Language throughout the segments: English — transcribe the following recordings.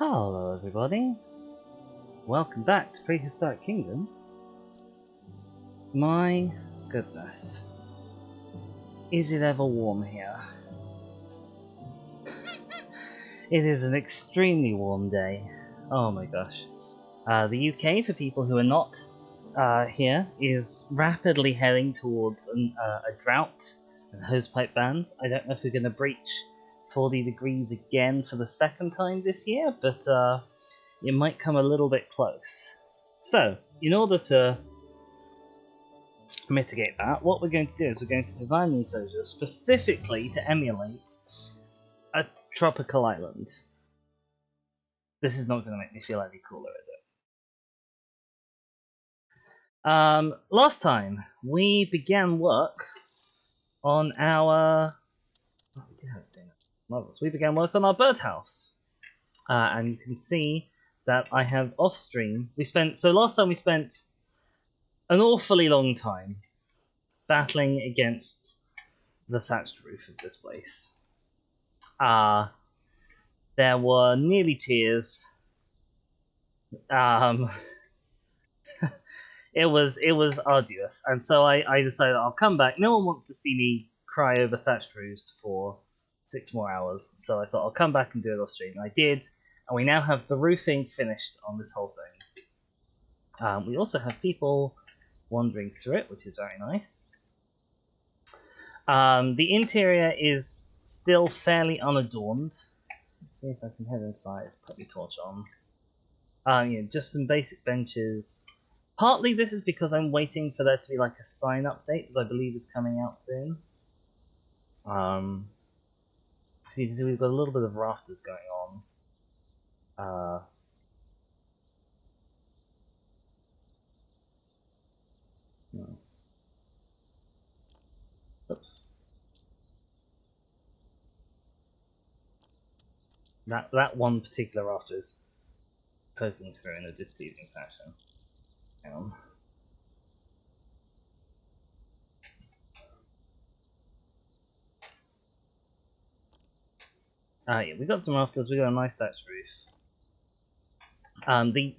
Hello everybody, welcome back to Prehistoric Kingdom. My goodness, is it ever warm here? It is an extremely warm day, oh my gosh. The UK, for people who are not here, is rapidly heading towards a drought and hosepipe bans. I don't know if we're going to breach 40 degrees again for the second time this year, but it might come a little bit close. So, in order to mitigate that, what we're going to do is we're going to design the enclosure specifically to emulate a tropical island. This is not going to make me feel any cooler, is it? Last time, we began work on our... Oh, we do have to do that. Marvelous. We began work on our birdhouse. And you can see that I have off stream. Last time we spent an awfully long time battling against the thatched roof of this place. There were nearly tears. It was arduous, and so I decided I'll come back. No one wants to see me cry over thatched roofs for 6 more hours, so I thought I'll come back and do it off stream. And I did, and we now have the roofing finished on this whole thing. We also have people wandering through it, which is very nice. The interior is still fairly unadorned. Let's see if I can head inside. Let's put the torch on. Just some basic benches. Partly this is because I'm waiting for there to be like a sign update that I believe is coming out soon. So you can see we've got a little bit of rafters going on. Oops. That one particular rafter is poking through in a displeasing fashion. Hang on. Yeah, we got some rafters, we got a nice thatched roof.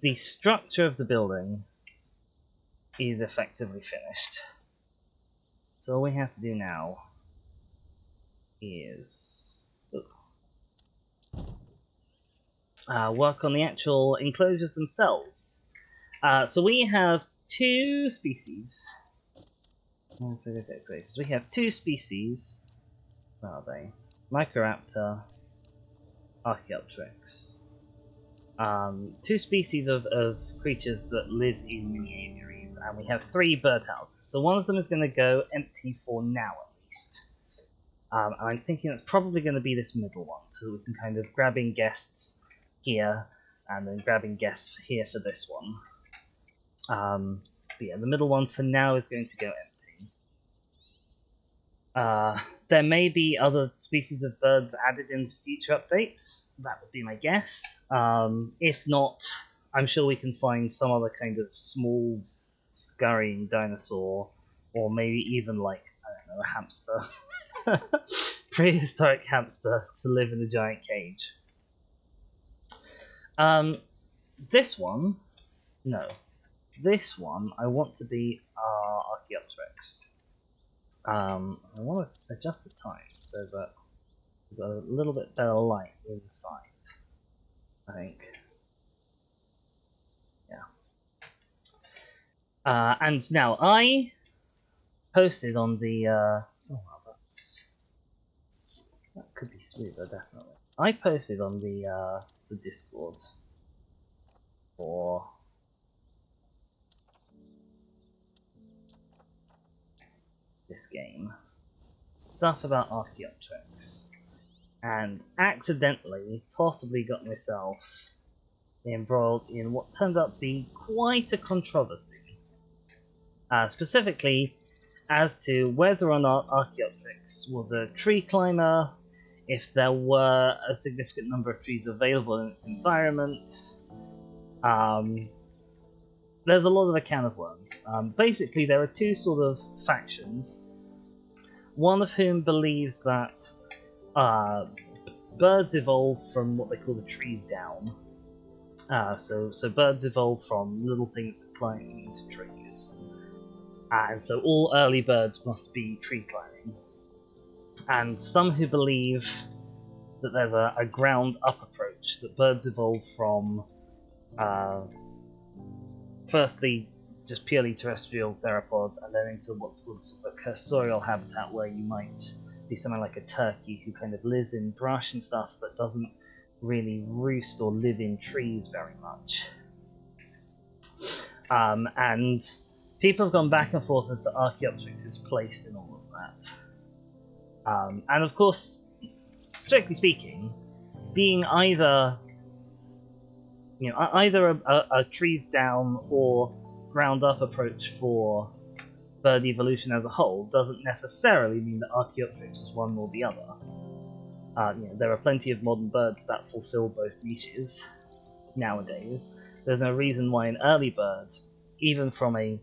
The structure of the building is effectively finished. So all we have to do now is work on the actual enclosures themselves. So we have 2 species. We have 2 species. What are they? Microraptor, Archaeopteryx. 2 species of creatures that live in mini aviaries, and we have 3 birdhouses. So one of them is going to go empty for now, at least. And I'm thinking that's probably going to be this middle one, so we can kind of grab in guests here, and then grabbing guests here for this one. But yeah, the middle one for now is going to go empty. There may be other species of birds added in future updates. That would be my guess. If not, I'm sure we can find some other kind of small, scurrying dinosaur, or maybe even like, I don't know, a hamster. Prehistoric hamster to live in a giant cage. This one I want to be Archaeopteryx. I want to adjust the time so that we've got a little bit better light inside, I think. Yeah. And now I posted on the oh well, that could be smoother, definitely. I posted on the Discord for this game stuff about Archaeopteryx, and accidentally possibly got myself embroiled in what turned out to be quite a controversy, specifically as to whether or not Archaeopteryx was a tree climber, if there were a significant number of trees available in its environment. There's a lot of a can of worms. Basically, there are 2 sort of factions, one of whom believes that birds evolved from what they call the trees down, So birds evolved from little things that climb into trees. And so all early birds must be tree climbing. And some who believe that there's a ground up approach, that birds evolved from firstly just purely terrestrial theropods, and then into what's called a cursorial habitat, where you might be something like a turkey who kind of lives in brush and stuff, but doesn't really roost or live in trees very much. And people have gone back and forth as to Archaeopteryx' place in all of that. And of course, strictly speaking, being either a trees down or ground up approach for bird evolution as a whole doesn't necessarily mean that Archaeopteryx is one or the other. There are plenty of modern birds that fulfill both niches nowadays. There's no reason why an early bird, even from a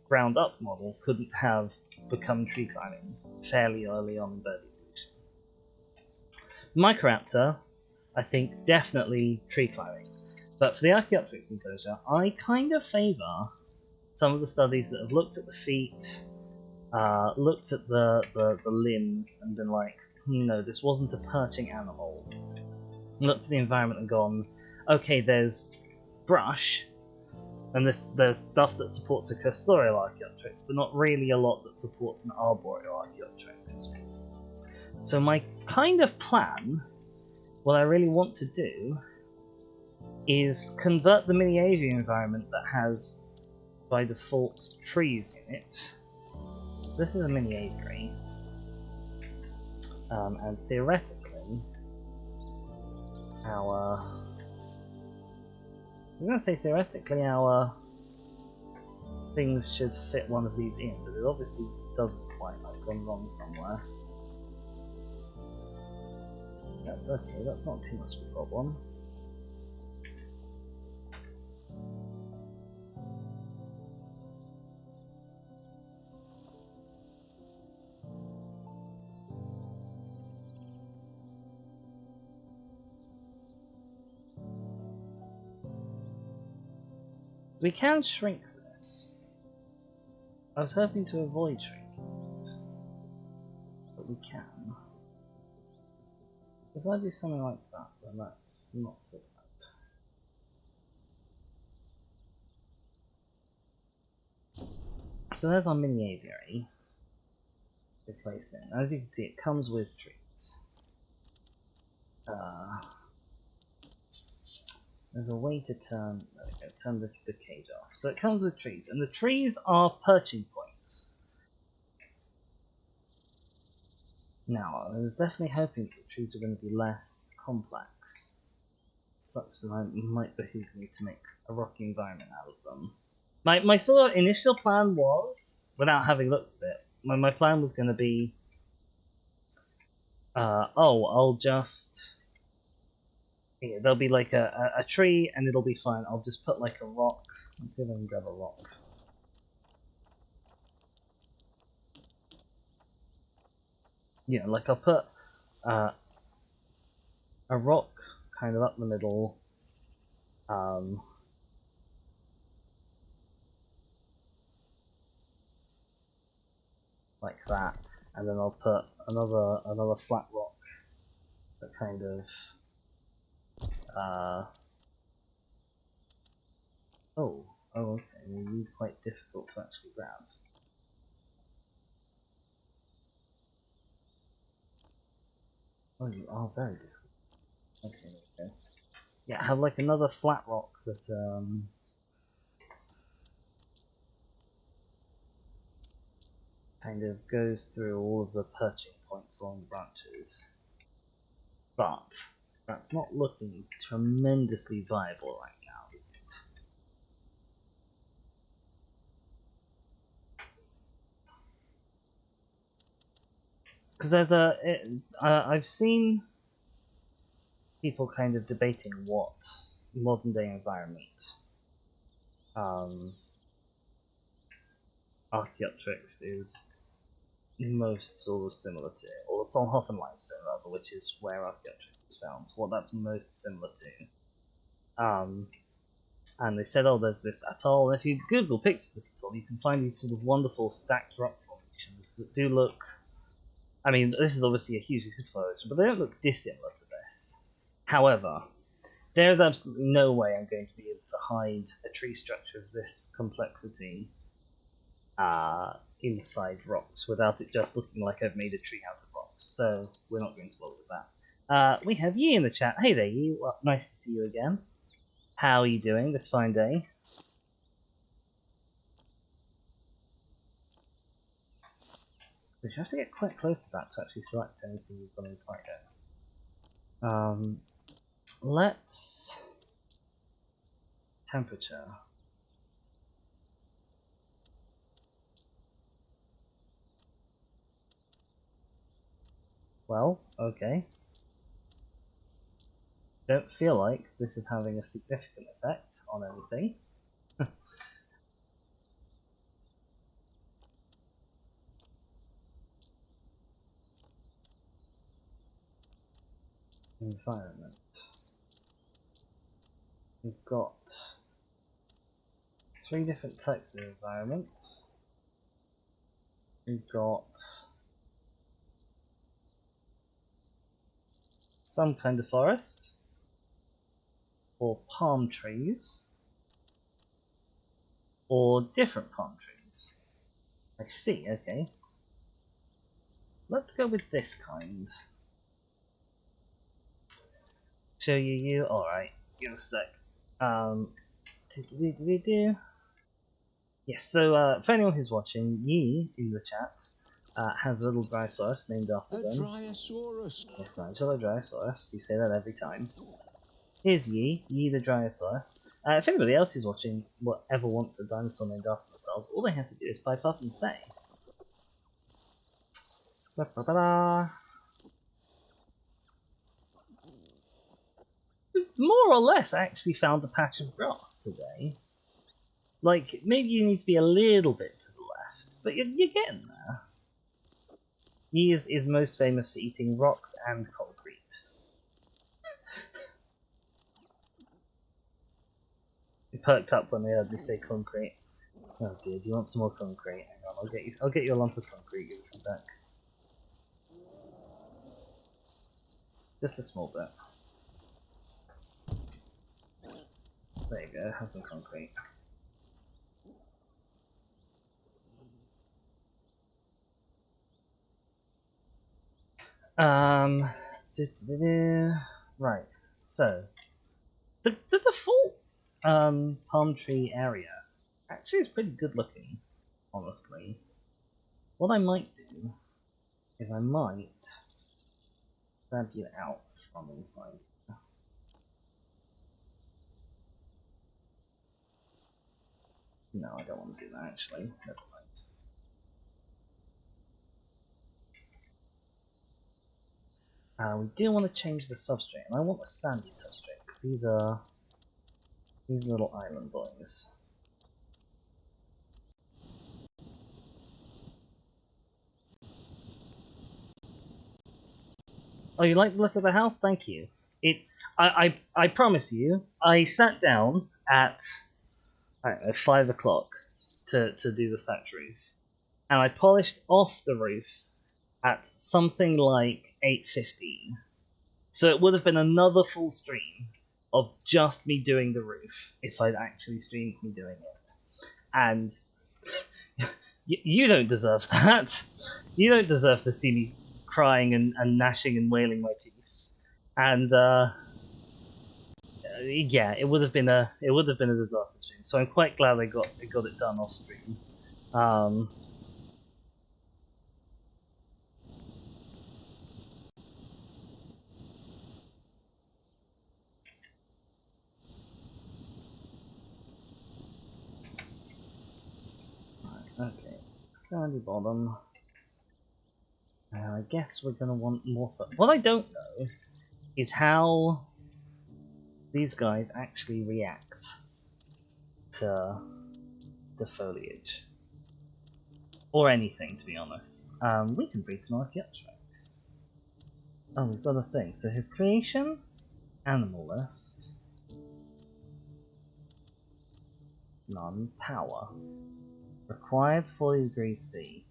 ground up model, couldn't have become tree climbing fairly early on in bird evolution. Microraptor, I think, definitely tree climbing. But for the Archaeopteryx enclosure, I kind of favour some of the studies that have looked at the feet, looked at the limbs, and been like, no, this wasn't a perching animal. Looked at the environment and gone, okay, there's brush, and there's stuff that supports a cursorial Archaeopteryx, but not really a lot that supports an arboreal Archaeopteryx. So my kind of plan, what I really want to do, is convert the mini aviary environment that has, by default, trees in it. This is a mini aviary, and theoretically, I'm going to say theoretically our things should fit one of these in, but it obviously doesn't quite. I've gone wrong somewhere. That's okay, that's not too much of a problem. We can shrink this. I was hoping to avoid shrinking it, but we can. If I do something like that, then that's not so bad. So there's our mini aviary to place in. As you can see, it comes with trees. There's a way to turn the cage off. So it comes with trees, and the trees are perching points. Now, I was definitely hoping that the trees were going to be less complex, such that it might behoove me to make a rocky environment out of them. My sort of initial plan was, without having looked at it, my plan was going to be, I'll just... Yeah, there'll be like a tree, and it'll be fine. I'll just put like a rock. Let's see if I can grab a rock. Yeah, like I'll put a rock kind of up the middle. Like that, and then I'll put another flat rock that kind of oh, okay, you're quite difficult to actually grab. Oh, you are very difficult. Okay, there we go. Yeah, have like another flat rock that kind of goes through all of the perching points along the branches. But that's not looking tremendously viable right now, is it? Because there's I've seen people kind of debating what modern day environment Archaeopteryx is most sort of similar to, or Solnhofen limestone rather, which is where Archaeopteryx is found. What that's most similar to. And they said, oh, there's this atoll, and if you Google pictures of this atoll, you can find these sort of wonderful stacked rock formations that do look... I mean, this is obviously a huge explosion, but they don't look dissimilar to this. However, there is absolutely no way I'm going to be able to hide a tree structure of this complexity inside rocks without it just looking like I've made a tree out of rocks. So we're not going to bother with that. We have Yi in the chat. Hey there, Yi. Well, nice to see you again. How are you doing this fine day? We have to get quite close to that to actually select anything you've got inside it. Let's... Temperature. Well, okay. Don't feel like this is having a significant effect on anything. Environment. We've got 3 different types of environments. We've got some kind of forest, or palm trees, or different palm trees. I see, okay. Let's go with this kind. Show you, alright, give us a sec. Yes, so for anyone who's watching, Yi in the chat has a little Dryosaurus named after them. Dryosaurus. Yes, Nigel, a Dryosaurus. You say that every time. Here's Yi the Dryosaurus. If anybody else who's watching ever wants a dinosaur named after themselves, all they have to do is pipe up and say. Ba-ba-ba-da. More or less actually found a patch of grass today. Like, maybe you need to be a little bit to the left, but you're getting there. He is most famous for eating rocks and concrete. He perked up when they heard me say concrete. Oh dear, do you want some more concrete? Hang on, I'll get you a lump of concrete, give us a sec. Just a small bit. There you go, have some concrete. Right, so the default palm tree area actually is pretty good looking, honestly. What I might do is I might grab you out from inside. No, I don't want to do that actually. Never mind. We do want to change the substrate, and I want a sandy substrate because these are little island boys. Oh, you like the look of the house? Thank you. I promise you, I sat down at 5 o'clock to do the thatch roof, and I polished off the roof at something like 8:15. So it would have been another full stream of just me doing the roof if I'd actually streamed me doing it. And you don't deserve that. You don't deserve to see me crying and gnashing and wailing my teeth. And yeah, it would have been a disaster stream. So I'm quite glad I got it done off stream. Okay, sandy bottom. I guess we're gonna want more fun. What I don't know is how these guys actually react to foliage. Or anything, to be honest. We can breed some Archaeopteryx. Oh, we've got a thing. So his creation, animal list. None. Power. Required 40 degrees C.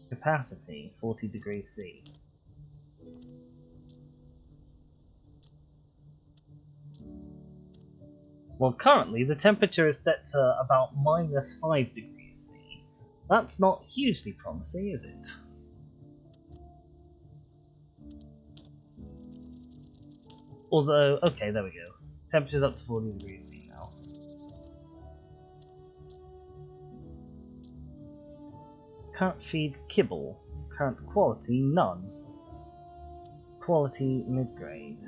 Capacity 40 degrees C. Well, currently the temperature is set to about -5 degrees C. That's not hugely promising, is it? Although, okay, there we go. Temperature's up to 40 degrees C now. Current feed kibble. Current quality none. Quality mid-grade.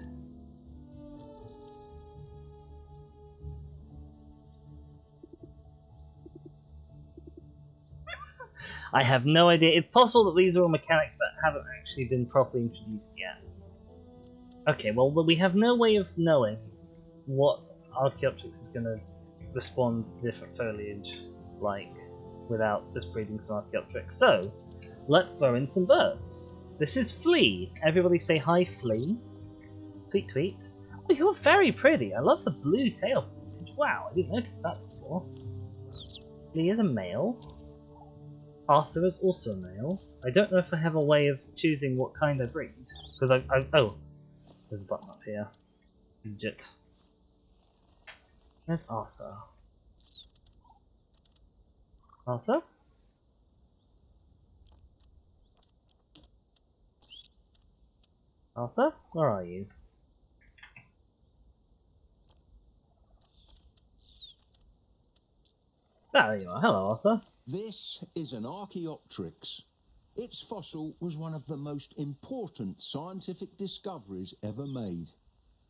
I have no idea. It's possible that these are all mechanics that haven't actually been properly introduced yet. Okay, well, we have no way of knowing what Archaeopteryx is going to respond to different foliage like without just breeding some Archaeopteryx. So, let's throw in some birds. This is Flea. Everybody say hi, Flea. Tweet, tweet. Oh, you're very pretty. I love the blue tail plumage. Wow, I didn't notice that before. Flea is a male. Arthur is also a male. I don't know if I have a way of choosing what kind I breed. Because oh, there's a button up here. Legit. Where's Arthur? Arthur? Arthur? Where are you? Ah, there you are. Hello, Arthur. This is an Archaeopteryx. Its fossil was one of the most important scientific discoveries ever made.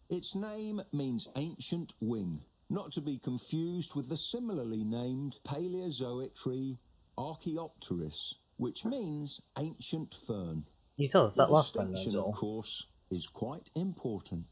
Its name means ancient wing, not to be confused with the similarly named Paleozoic tree Archaeopteris, which means ancient fern. You told us that The last time, distinction, Nigel. of course, is quite important.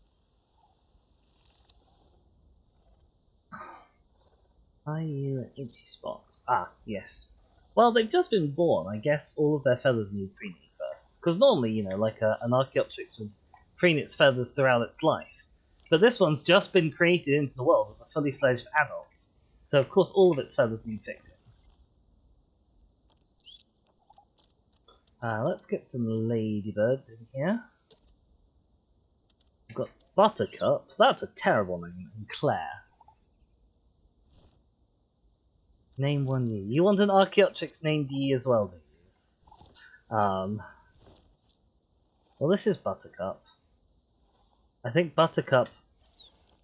Are you at itchy spots? Ah, yes. Well, they've just been born. I guess all of their feathers need preening first. Because normally, you know, like an Archaeopteryx would preen its feathers throughout its life. But this one's just been created into the world as a fully fledged adult. So, of course, all of its feathers need fixing. Let's get some ladybirds in here. We've got Buttercup. That's a terrible name. And Claire. Name one Yee. You want an Archaeopteryx named Yee as well, do you? Well, this is Buttercup. I think Buttercup...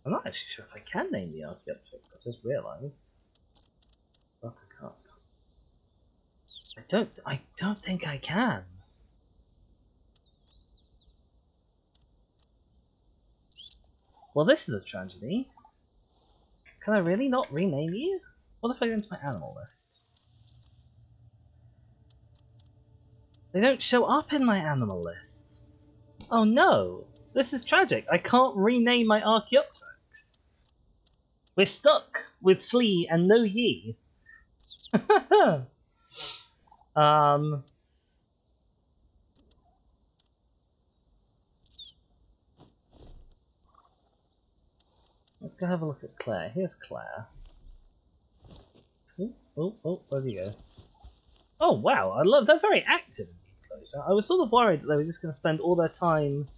I'm not actually sure if I can name the Archaeopteryx, I just realised. Buttercup. I don't think I can. Well, this is a tragedy. Can I really not rename you? What if I go into my animal list? They don't show up in my animal list. Oh no! This is tragic. I can't rename my Archaeopteryx. We're stuck with Flea and no Yee. Let's go have a look at Claire. Here's Claire. Oh, where'd you go? Oh wow, I love. They're very active in the enclosure. I was sort of worried that they were just going to spend all their time.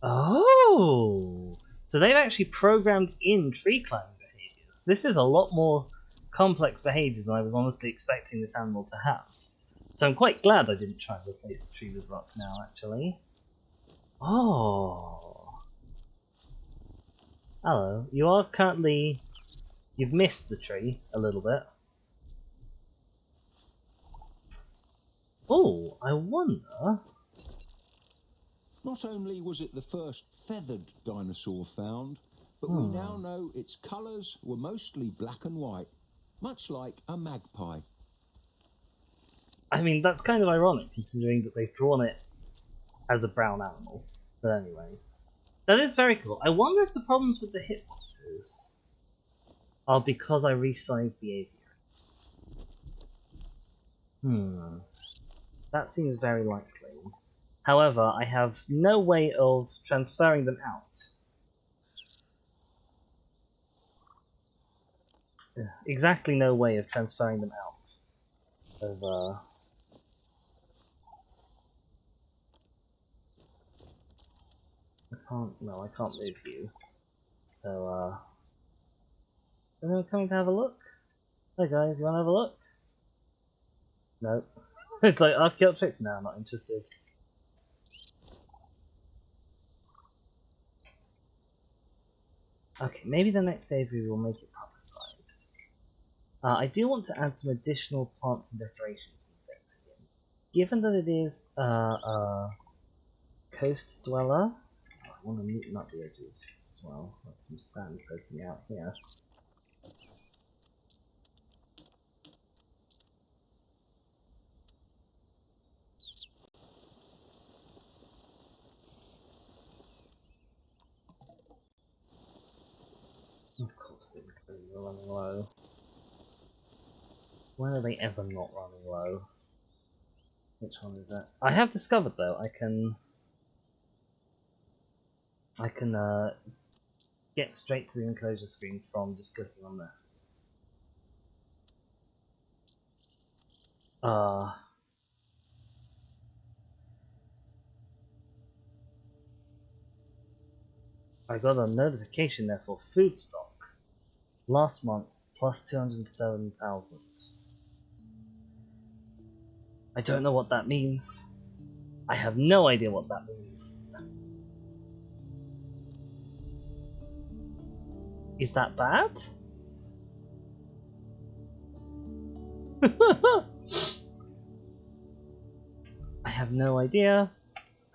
Oh, so they've actually programmed in tree climbing behaviors. This is a lot more complex behaviors than I was honestly expecting this animal to have. So I'm quite glad I didn't try and replace the tree with rock now, actually. Oh. Hello. You are currently... You've missed the tree a little bit. Oh, I wonder... Not only was it the first feathered dinosaur found, but we now know its colours were mostly black and white, much like a magpie. I mean, that's kind of ironic, considering that they've drawn it as a brown animal. But anyway. That is very cool. I wonder if the problems with the hitboxes are because I resized the aviary. That seems very likely. However, I have no way of transferring them out. exactly no way of transferring them out of I can't move you. So anyone coming to have a look? Hey guys, you wanna have a look? Nope. It's like Archaeopteryx? No, I'm not interested. Okay, maybe the next aviary will make it proper sized. I do want to add some additional plants and decorations and things again. Given that it is a coast dweller, I want to neaten up the edges as well. That's some sand poking out here. Of course they're running low. When are they ever not running low? Which one is that? I have discovered though I can get straight to the enclosure screen from just clicking on this. I got a notification there for food stock. Last month, plus 207,000. I don't know what that means. I have no idea what that means. Is that bad? I have no idea.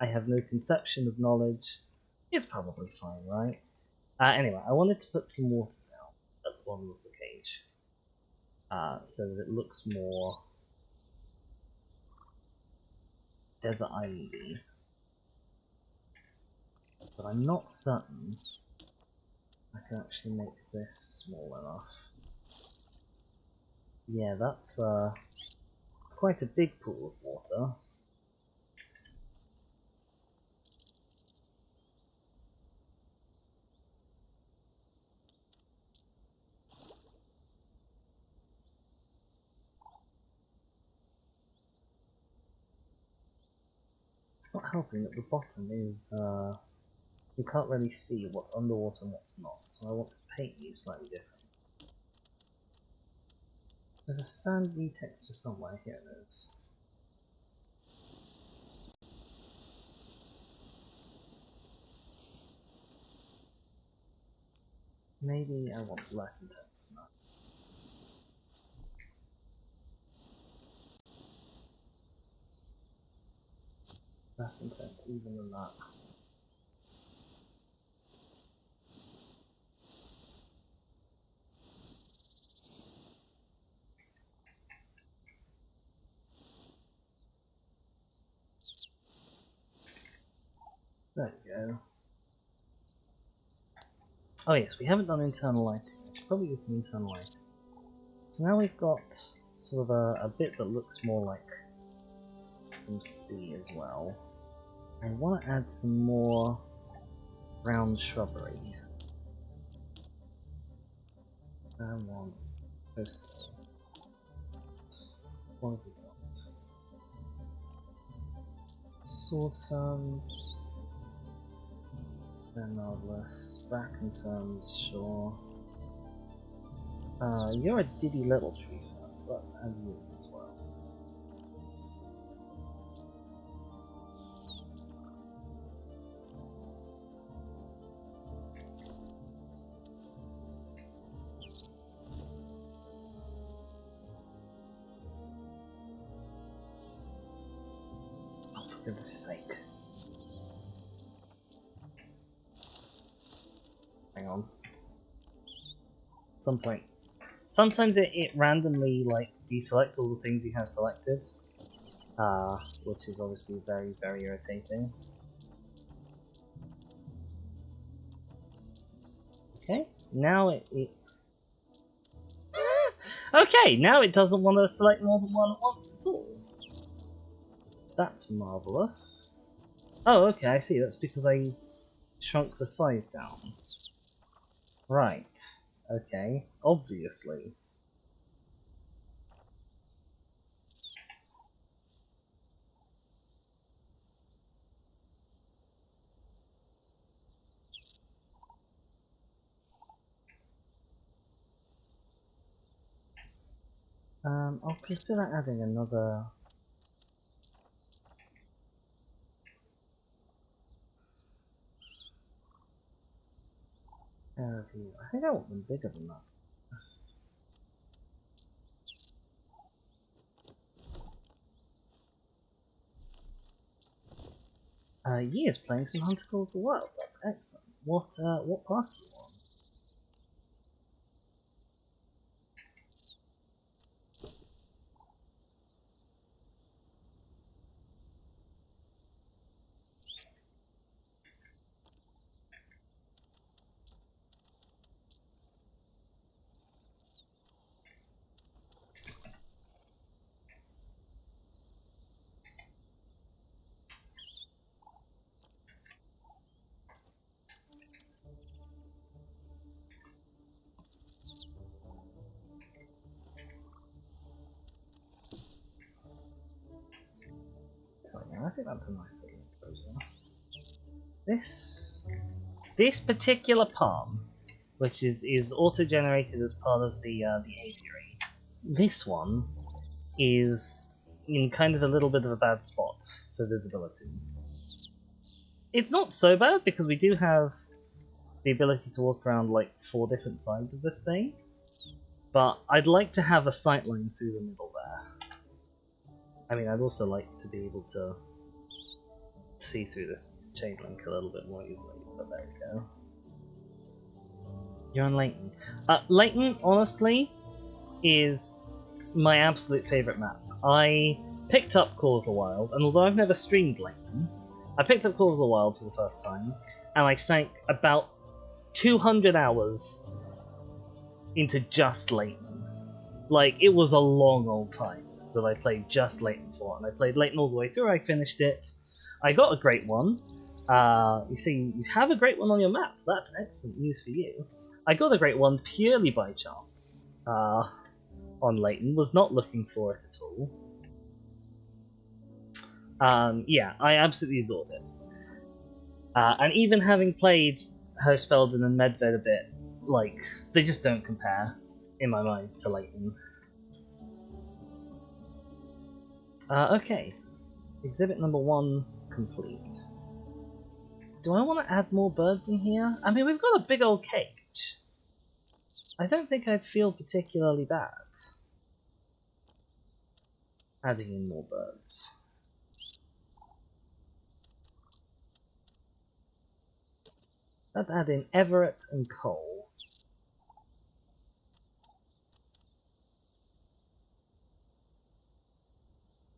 I have no conception of knowledge. It's probably fine, right? Anyway, I wanted to put some water down at the bottom of the cage. So that it looks more desert islandy. But I'm not certain I can actually make this small enough. Yeah, that's quite a big pool of water. It's not helping that the bottom is you can't really see what's underwater and what's not, so I want to paint you slightly different. There's a sandy texture somewhere. Here it is. Maybe I want less intense than that. Less intense even than that. There we go. Oh yes, we haven't done internal lighting. I should probably use some internal lighting. So now we've got sort of a bit that looks more like some sea as well. I want to add some more brown shrubbery. I want coastal. What have we got? Sword ferns. They're marvelous. Bracken ferns, sure. You're a diddy little tree fern, so let's add you as well. Oh, for goodness sake. Hang on. At some point. Sometimes it randomly like deselects all the things you have selected. Which is obviously very, very irritating. Okay, now it okay, now it doesn't want to select more than one at once at all. That's marvellous. Oh, okay, I see. That's because I shrunk the size down. Right. Okay, obviously. I'll consider adding another. View. I think I want them bigger than that. Just... Years playing some Hunter Calls the Wild. That's excellent. What park are you on? Oh, yeah, I think that's a nice little enclosure. This particular palm, which is auto-generated as part of the aviary. This one is in kind of a little bit of a bad spot for visibility. It's not so bad because we do have the ability to walk around like 4 different sides of this thing, but I'd like to have a sightline through the middle there. I mean, I'd also like to be able to see through this chain link a little bit more easily, but there we go. You're on Leighton. Leighton, honestly, is my absolute favourite map. I picked up Call of the Wild, and although I've never streamed Leighton, I picked up Call of the Wild for the first time, and I sank about 200 hours into just Leighton. Like, it was a long old time that I played just Leighton for, and I played Leighton all the way through, I finished it. I got a great one. You see, you have a great one on your map. That's excellent news for you. I got a great one purely by chance on Leighton. Was not looking for it at all. Yeah, I absolutely adored it. And even having played Hirschfelden and Medved a bit, like, they just don't compare, in my mind, to Leighton. Okay. Exhibit number 1 complete. Do I want to add more birds in here? I mean, we've got a big old cage. I don't think I'd feel particularly bad adding in more birds. Let's add in Everett and Cole.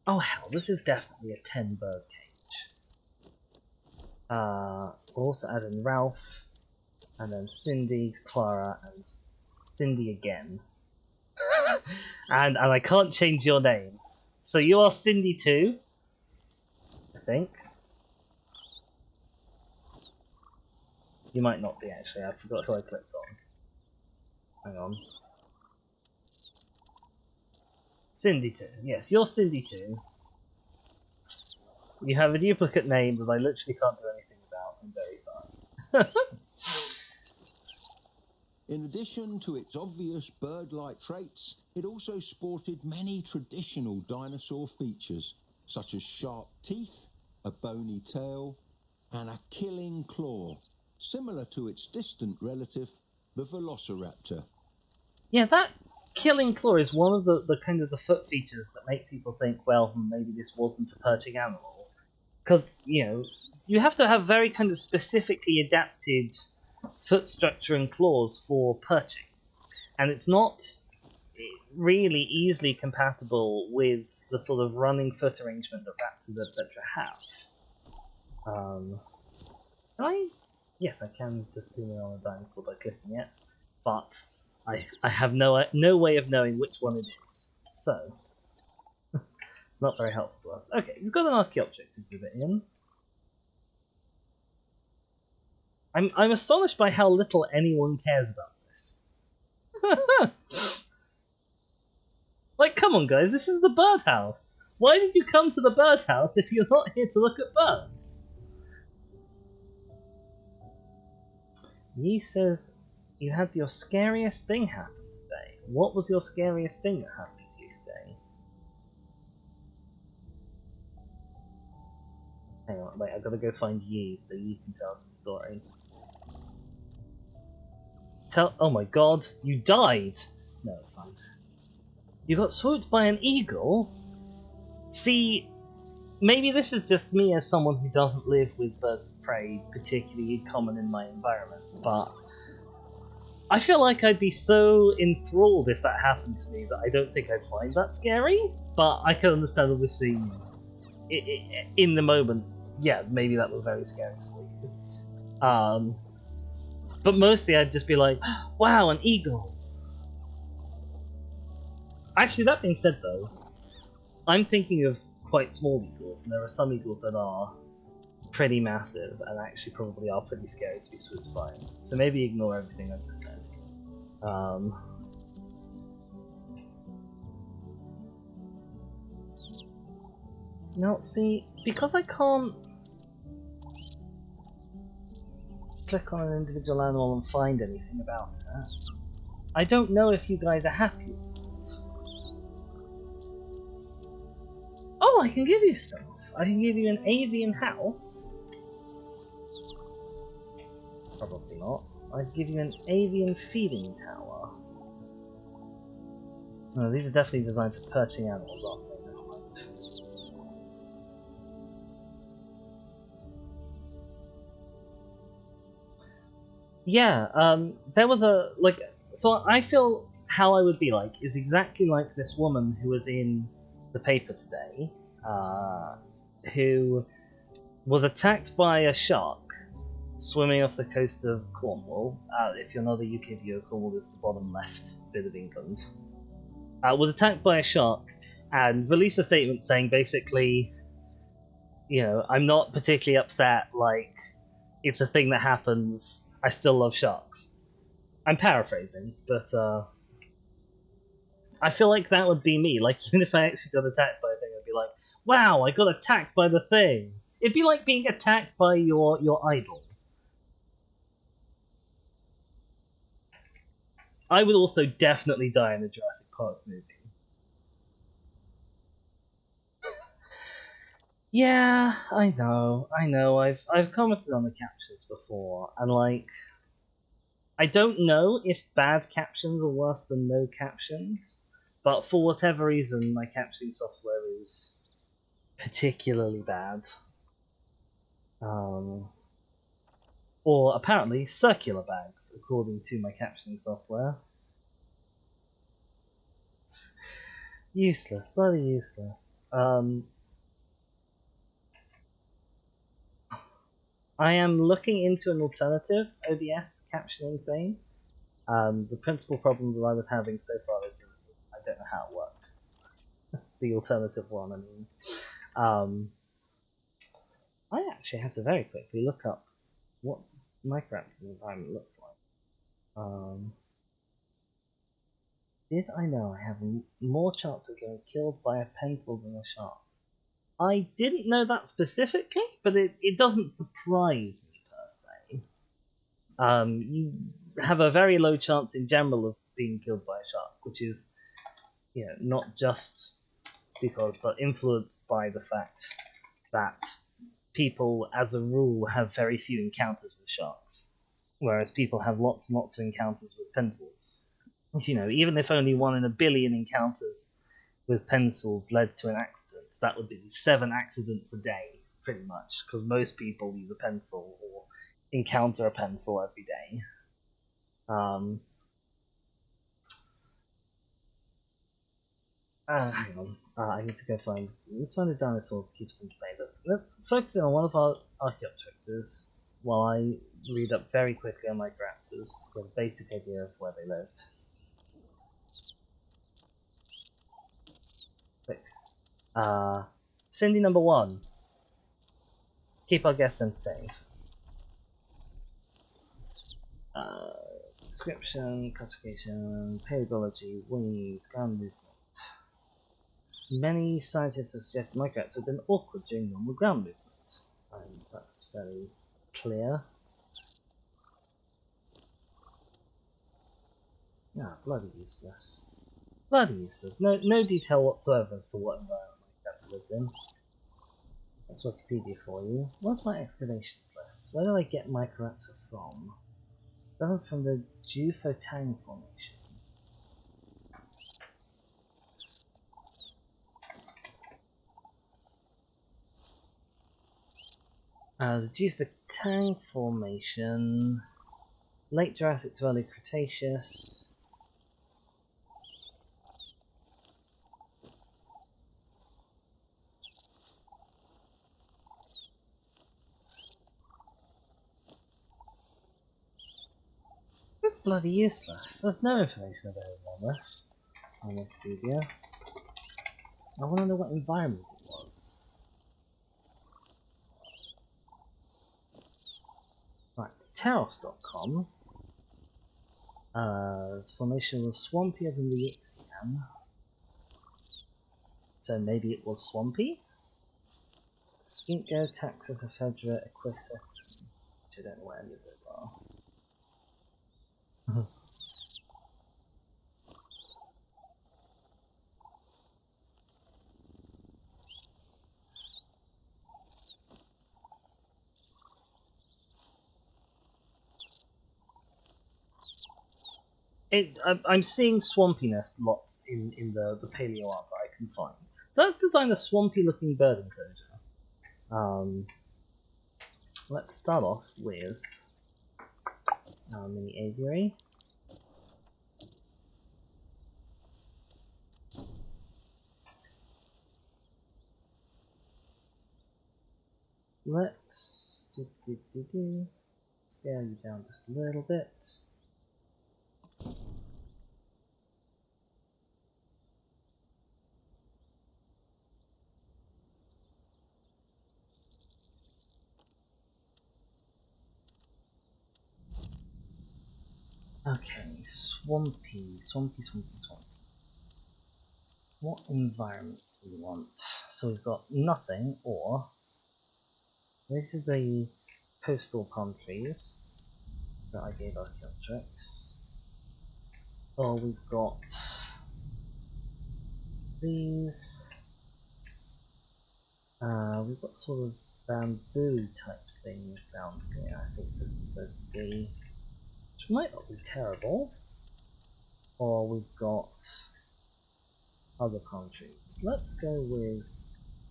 Oh hell, this is definitely a 10 bird cage. We'll also add in Ralph, and then Cindy, Clara, and Cindy again. and I can't change your name. So you are Cindy too, I think. You might not be, actually. I forgot who I clicked on. Hang on. Cindy too. Yes, you're Cindy too. You have a duplicate name that I literally can't do anything about. I'm very sorry. In addition to its obvious bird-like traits, it also sported many traditional dinosaur features, such as sharp teeth, a bony tail, and a killing claw, similar to its distant relative, the velociraptor. Yeah, that killing claw is one of the kind of the foot features that make people think, well, maybe this wasn't a perching animal. Because, you know, you have to have very kind of specifically adapted foot structure and claws for perching. And it's not really easily compatible with the sort of running foot arrangement that raptors, etc. have. Yes, I can just zoom in on a dinosaur by clicking it, but I have no way of knowing which one it is, so it's not very helpful to us. Okay, we've got an Archaeopteryx exhibit in. I'm astonished by how little anyone cares about this. Like, come on, guys, this is the birdhouse. Why did you come to the birdhouse if you're not here to look at birds? Yi says you had your scariest thing happen today. What was your scariest thing that happened to you today? Hang on, wait, I've got to go find Yi so Yi can tell us the story. Oh my god, you died! No, it's fine. You got swooped by an eagle? See, maybe this is just me as someone who doesn't live with birds of prey particularly common in my environment, but I feel like I'd be so enthralled if that happened to me that I don't think I'd find that scary, but I can understand, obviously, in the moment, yeah, maybe that was very scary for you. But mostly I'd just be like, wow, an eagle! Actually, that being said though, I'm thinking of quite small eagles, and there are some eagles that are pretty massive and actually probably are pretty scary to be swooped by. So maybe ignore everything I just said. Now, see, because I can't click on an individual animal and find anything about it, I don't know if you guys are happy or not. Oh, I can give you stuff. I can give you an avian house. Probably not. I'd give you an avian feeding tower. No, these are definitely designed for perching animals, aren't they? Never mind. Yeah, there was so I feel how I would be like is exactly like this woman who was in the paper today, who was attacked by a shark swimming off the coast of Cornwall. If you're not a UK viewer, Cornwall is the bottom left bit of England. Was attacked by a shark and released a statement saying basically, you know, I'm not particularly upset, like, it's a thing that happens, I still love sharks. I'm paraphrasing, but I feel like that would be me. Like, even if I actually got attacked by a thing, I'd be like, wow, I got attacked by the thing. It'd be like being attacked by your idol. I would also definitely die in a Jurassic Park movie. Yeah, I know. I've commented on the captions before, and like, I don't know if bad captions are worse than no captions, but for whatever reason, my captioning software is particularly bad. Or apparently circular bags, according to my captioning software. Useless, bloody useless. I am looking into an alternative OBS captioning thing. The principal problem that I was having so far is that I don't know how it works. The alternative one, I mean. I actually have to very quickly look up what Minecraft's environment looks like. Did I know I have more chance of getting killed by a pencil than a shark? I didn't know that specifically, but it doesn't surprise me per se. You have a very low chance in general of being killed by a shark, which is, you know, not just because, but influenced by the fact that people, as a rule, have very few encounters with sharks, whereas people have lots and lots of encounters with pencils. You know, even if only 1 in a billion encounters with pencils led to an accident, that would be 7 accidents a day, pretty much, because most people use a pencil or encounter a pencil every day. Hang on. I need to go find. Let's find a dinosaur to keep us entertained. Let's focus in on one of our Archaeopteryxes while I read up very quickly on my raptors to get a basic idea of where they lived. Quick. Cindy number 1. Keep our guests entertained. Description, classification, paleontology, wings, ground movement. Many scientists have suggested Minecraft have been awkward during normal ground movement. That's very clear. Ah, bloody useless. Bloody useless. No detail whatsoever as to what environment Minecraft lived in. That's Wikipedia for you. What's my excavations list? Where did I get Microraptor from? Got it from the Jufotang Formation. The Jufotang Formation, late Jurassic to early Cretaceous. That's bloody useless. There's no information available on this on Wikipedia. I want to know what environment it was. Right, Teros.com. This formation was swampier than the Ixian. So maybe it was swampy? Ginkgo, Taxus, Ephedra, Equiset, which I don't know where any of those are. I'm seeing swampiness lots in the paleo art that I can find. So let's design a swampy looking bird enclosure. Let's start off with our mini aviary. Let's scale you down just a little bit. Okay, swampy. What environment do we want? So we've got nothing, or this is the coastal palm trees that I gave our Kiltrix. Or we've got these. We've got sort of bamboo type things down here. I think this is supposed to be, which might not be terrible. Or we've got other palm trees. Let's go with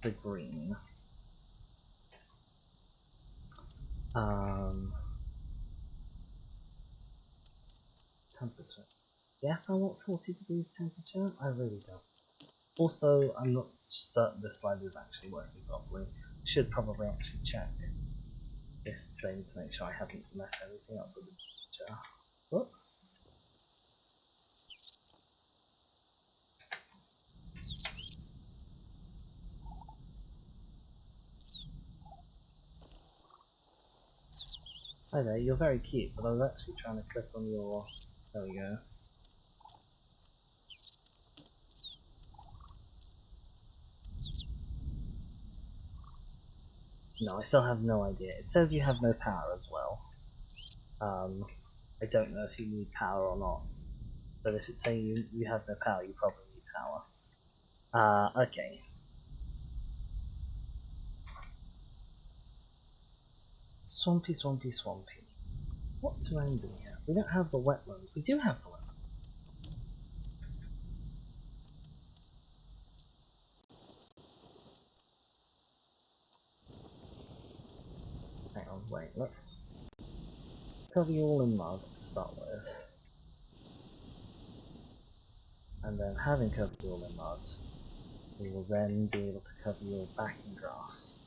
the green. Temperature. Yes, I want 40 degrees temperature. I really don't. Also, I'm not certain this slider is actually working properly. I should probably actually check this thing to make sure I haven't messed everything up with the temperature. Whoops. Hi there, you're very cute, but I was actually trying to click on your... There we go. No, I still have no idea. It says you have no power as well. I don't know if you need power or not. But if it's saying you have no power, you probably need power. Okay. Swampy. What terrain do we have? We don't have the wetlands. We do have the wetlands. Hang on, wait, let's cover you all in mud to start with. And then having covered you all in mud, we will then be able to cover you all back in grass.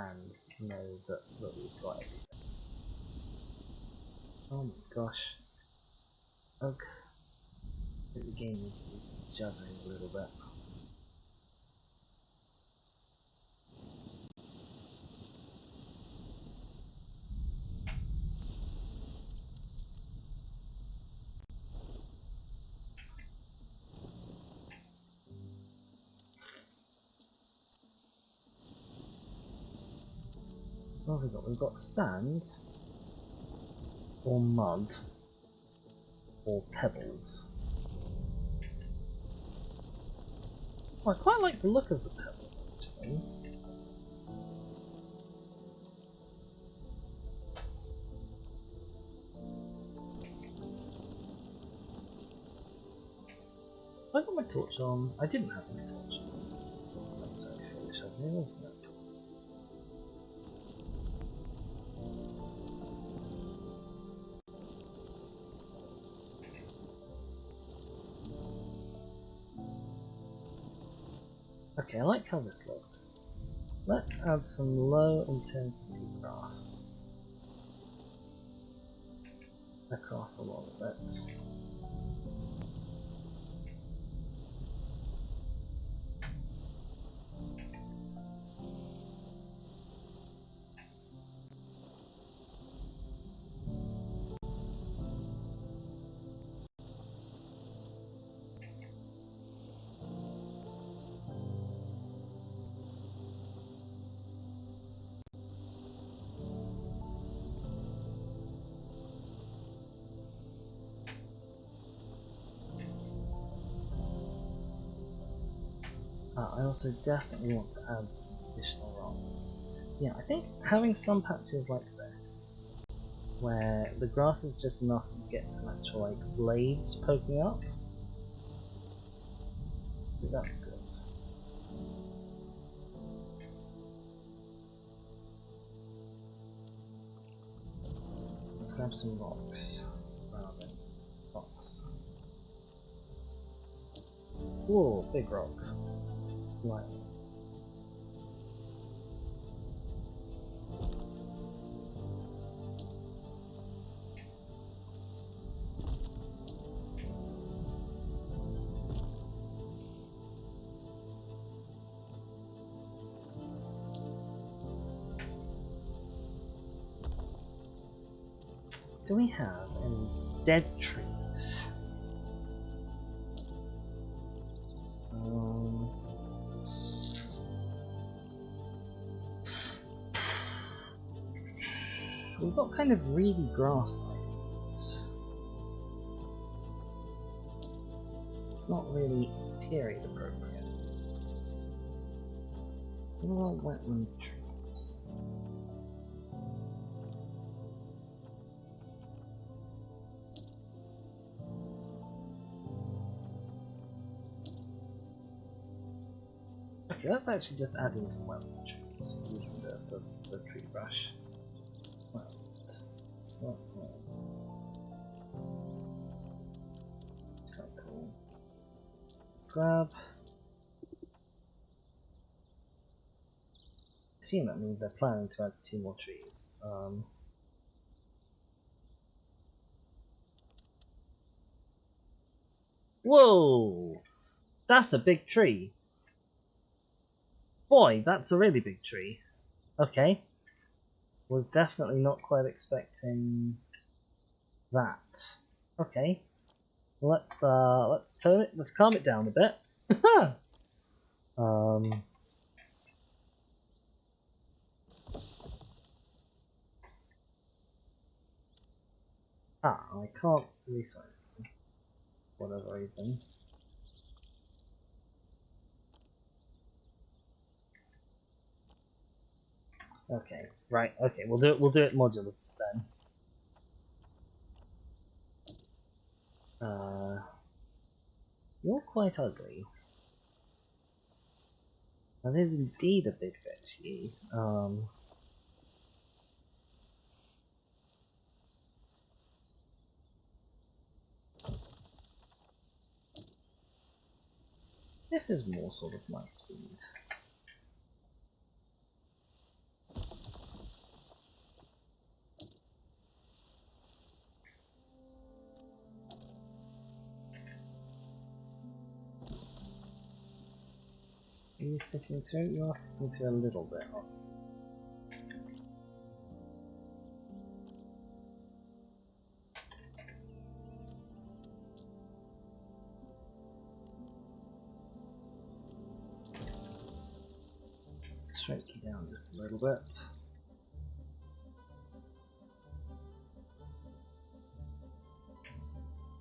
And know that we've got everything. Oh my gosh. Okay. The game is juggling a little bit. What have we got? We've got sand, or mud, or pebbles. Oh, I quite like the look of the pebble, actually. Have I got my torch on? I didn't have my torch on. That's so foolish of me, wasn't it? Okay, I like how this looks. Let's add some low intensity grass across a lot of it. I also definitely want to add some additional rocks. Yeah, I think having some patches like this, where the grass is just enough to get some actual like blades poking up, I think that's good. Let's grab some rocks. Rocks. Whoa, big rock. Right. Do we have any dead trees? We've got kind of reedy grass things. It's not really period appropriate. What about wetland trees? Okay, let's actually just add in some wetland trees using the tree brush. Wetland. Select all. Select all. Let's grab. I assume that means they're planning to add 2 more trees. Whoa! That's a big tree. Boy, that's a really big tree. Okay. Was definitely not quite expecting that. Okay. Let's turn it, let's calm it down a bit. I can't resize them for whatever reason. Okay, right, okay, we'll do it modular then. You're quite ugly. That is indeed a big veggie. This is more sort of my speed. Are you sticking through? You are sticking through a little bit. Shrink you down just a little bit.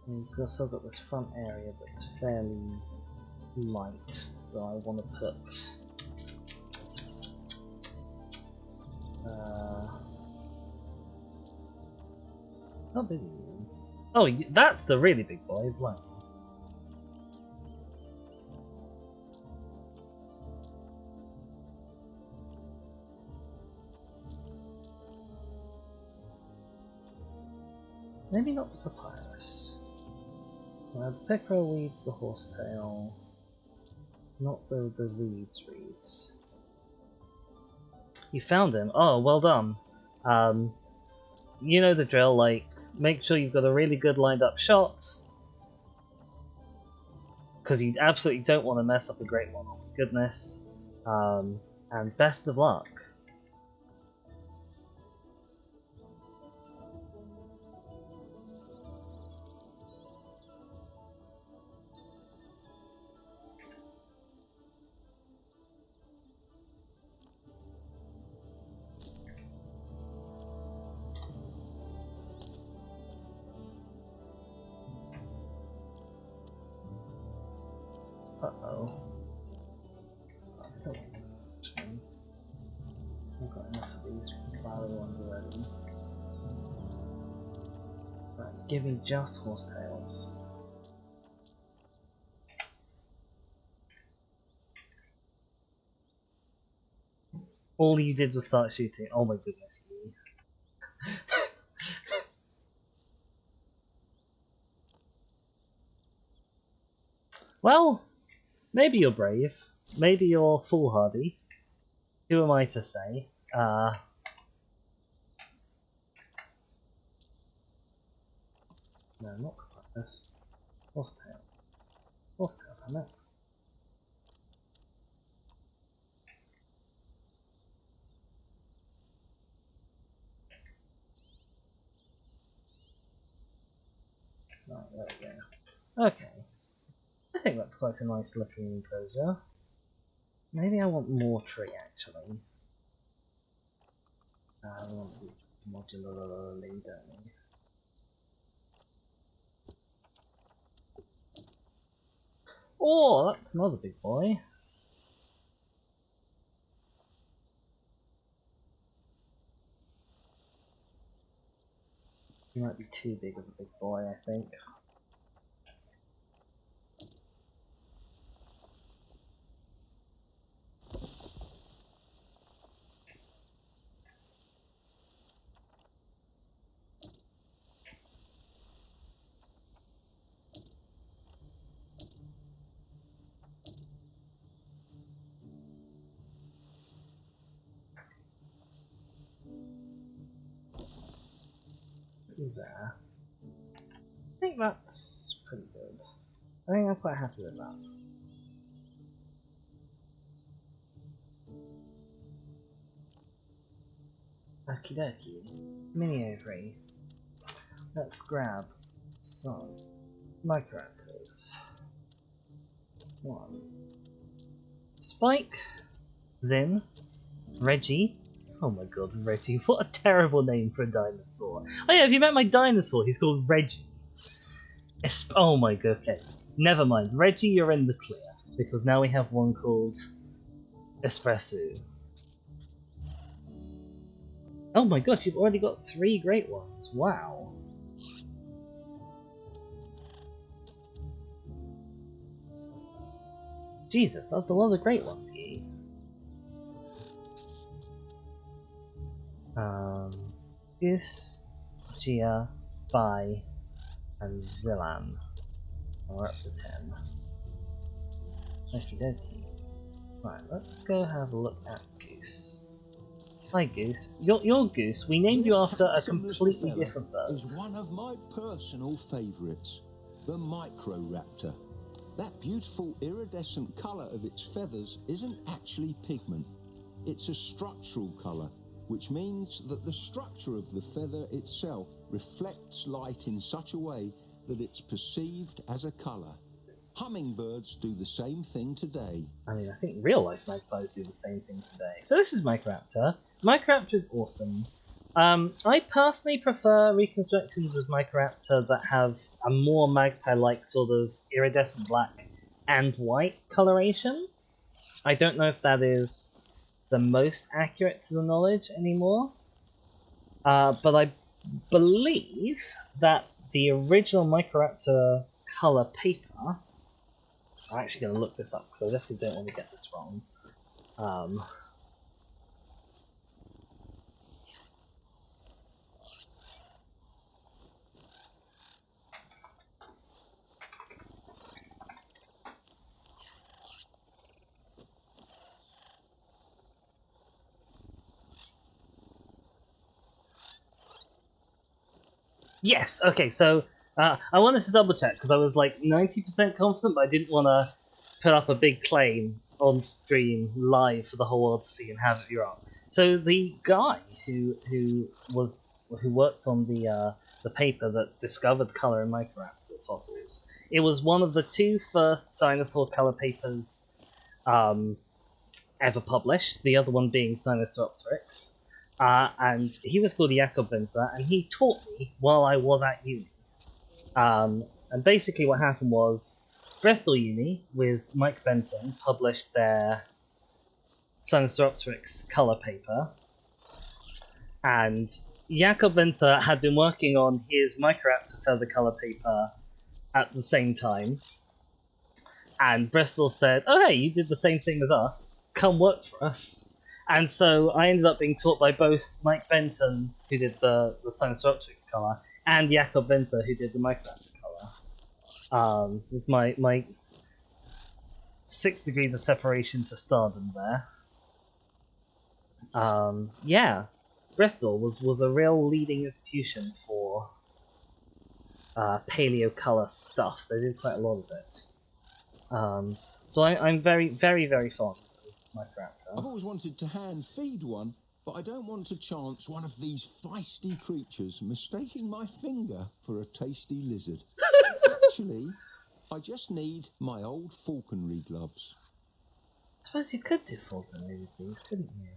We've still got this front area that's fairly light that I want to put. How big are you? Oh, that's the really big boy. Blank. Maybe not the papyrus. The pickerel weeds, the horsetail. Not the reeds. You found him. Oh, well done. You know the drill, like, make sure you've got a really good lined up shot. Because you absolutely don't want to mess up a great one, oh my goodness. And best of luck. Uh-oh. I've got enough of these flowery ones already. Right, give me just horsetails. All you did was start shooting. Oh my goodness, you. Well, maybe you're brave. Maybe you're foolhardy. Who am I to say? No, not papyrus. Horsetail. Horsetail, damn it. Right, there we go. Okay. I think that's quite a nice looking enclosure. Maybe I want more tree, actually. I want to do modularly, don't we? Oh, that's another big boy. He might be too big of a big boy, I think. There. I think that's pretty good. I think I'm quite happy with that. Okie dokie. Mini ovary. Let's grab some microraptors. One. Spike. Zin. Reggie. Oh my god, Reggie. What a terrible name for a dinosaur. Oh yeah, if you met my dinosaur, he's called Reggie. Oh my god, okay. Never mind. Reggie, you're in the clear. Because now we have one called Espresso. Oh my god, you've already got 3 great ones. Wow. Jesus, that's a lot of great ones, Yi. Goose, Gia, Bai, and Zilan. We're up to 10. Okie dokie. Right, let's go have a look at Goose. Hi Goose. Your Goose. We named you after a completely different bird. Is one of my personal favourites, the Microraptor. That beautiful iridescent colour of its feathers isn't actually pigment. It's a structural colour, which means that the structure of the feather itself reflects light in such a way that it's perceived as a colour. Hummingbirds do the same thing today. I mean, I think real life magpies do the same thing today. So this is Microraptor. Microraptor is awesome. I personally prefer reconstructions of Microraptor that have a more magpie-like sort of iridescent black and white coloration. I don't know if that is the most accurate to the knowledge anymore, but I believe that the original Microraptor color paper. I'm actually going to look this up because I definitely don't want to get this wrong. Yes, okay, so I wanted to double check because I was like 90% confident, but I didn't want to put up a big claim on stream live for the whole world to see and have it be wrong. So the guy who worked on the paper that discovered color in Microraptor fossils, it was one of the two first dinosaur color papers ever published. The other one being Sinosauropteryx. And he was called Jakob Winter, and he taught me while I was at uni. And basically what happened was Bristol Uni, with Mike Benton, published their Sinosauropteryx colour paper, and Jakob Winter had been working on his Microraptor feather colour paper at the same time, and Bristol said, "Oh hey, you did the same thing as us, come work for us." And so I ended up being taught by both Mike Benton, who did the Sinosauropteryx colour, and Jakob Winter, who did the Microraptor colour. This is my 6 degrees of separation to stardom there. Yeah, Bristol was a real leading institution for paleo colour stuff. They did quite a lot of it. So I'm very, very, very fond Microraptor. I've always wanted to hand feed one, but I don't want to chance one of these feisty creatures mistaking my finger for a tasty lizard. Actually, I just need my old falconry gloves. I suppose you could do falconry with these, couldn't you?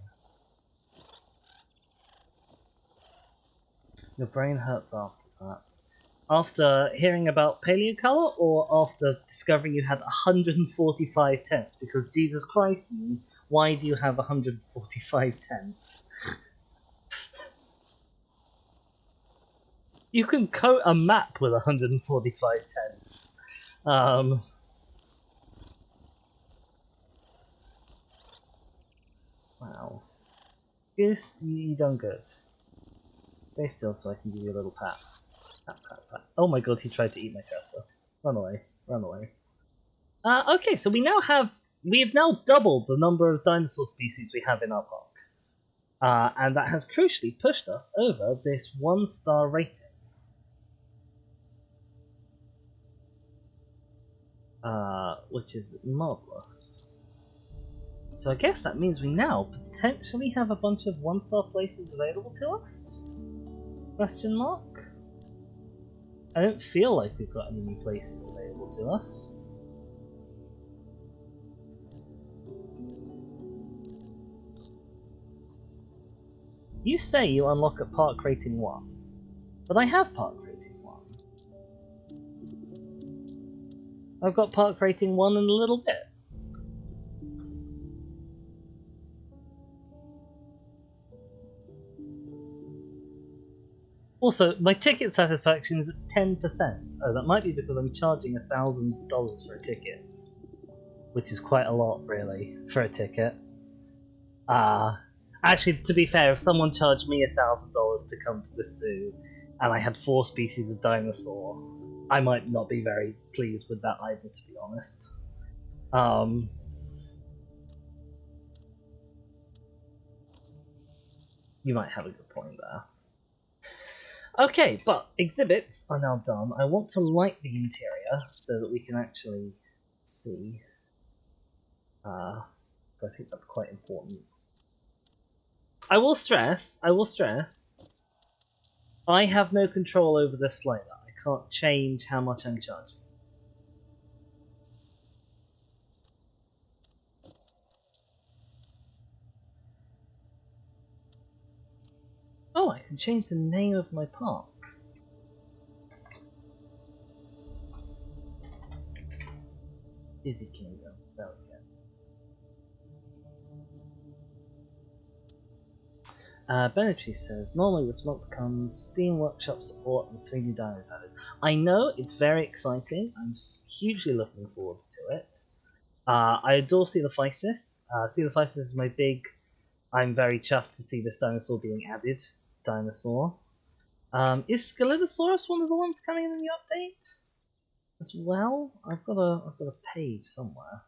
Your brain hurts after that. After hearing about paleocolor, or after discovering you had 145 tents? Because Jesus Christ, why do you have 145 tents? You can coat a map with 145 tents. Wow. Goose, you done good. Stay still so I can give you a little pat. Pat, pat, pat. Oh my god, he tried to eat my cursor. Run away, run away. Okay, so we have now doubled the number of dinosaur species we have in our park. And that has crucially pushed us over this 1-star rating. Which is marvelous. So I guess that means we now potentially have a bunch of 1-star places available to us? Question mark? I don't feel like we've got any new places available to us. You say you unlock at park rating 1, but I have park rating 1. I've got park rating 1 in a little bit. Also, my ticket satisfaction is at 10%. Oh, that might be because I'm charging $1,000 for a ticket. Which is quite a lot, really, for a ticket. Actually, to be fair, if someone charged me $1,000 to come to this zoo, and I had 4 species of dinosaur, I might not be very pleased with that either, to be honest. You might have a good point there. Okay, but exhibits are now done. I want to light the interior so that we can actually see. So I think that's quite important. I will stress, I have no control over this slider. I can't change how much I'm charging. Oh, I can change the name of my park. Dizzy Kingdom. There we go. Benetry says, normally this month comes Steam Workshop support and 3 new dinos added. I know, it's very exciting. I'm hugely looking forward to it. I adore Coelophysis. Coelophysis is my big... I'm very chuffed to see this dinosaur being added. Dinosaur. Is Scelidosaurus one of the ones coming in the update? As well? I've got a page somewhere.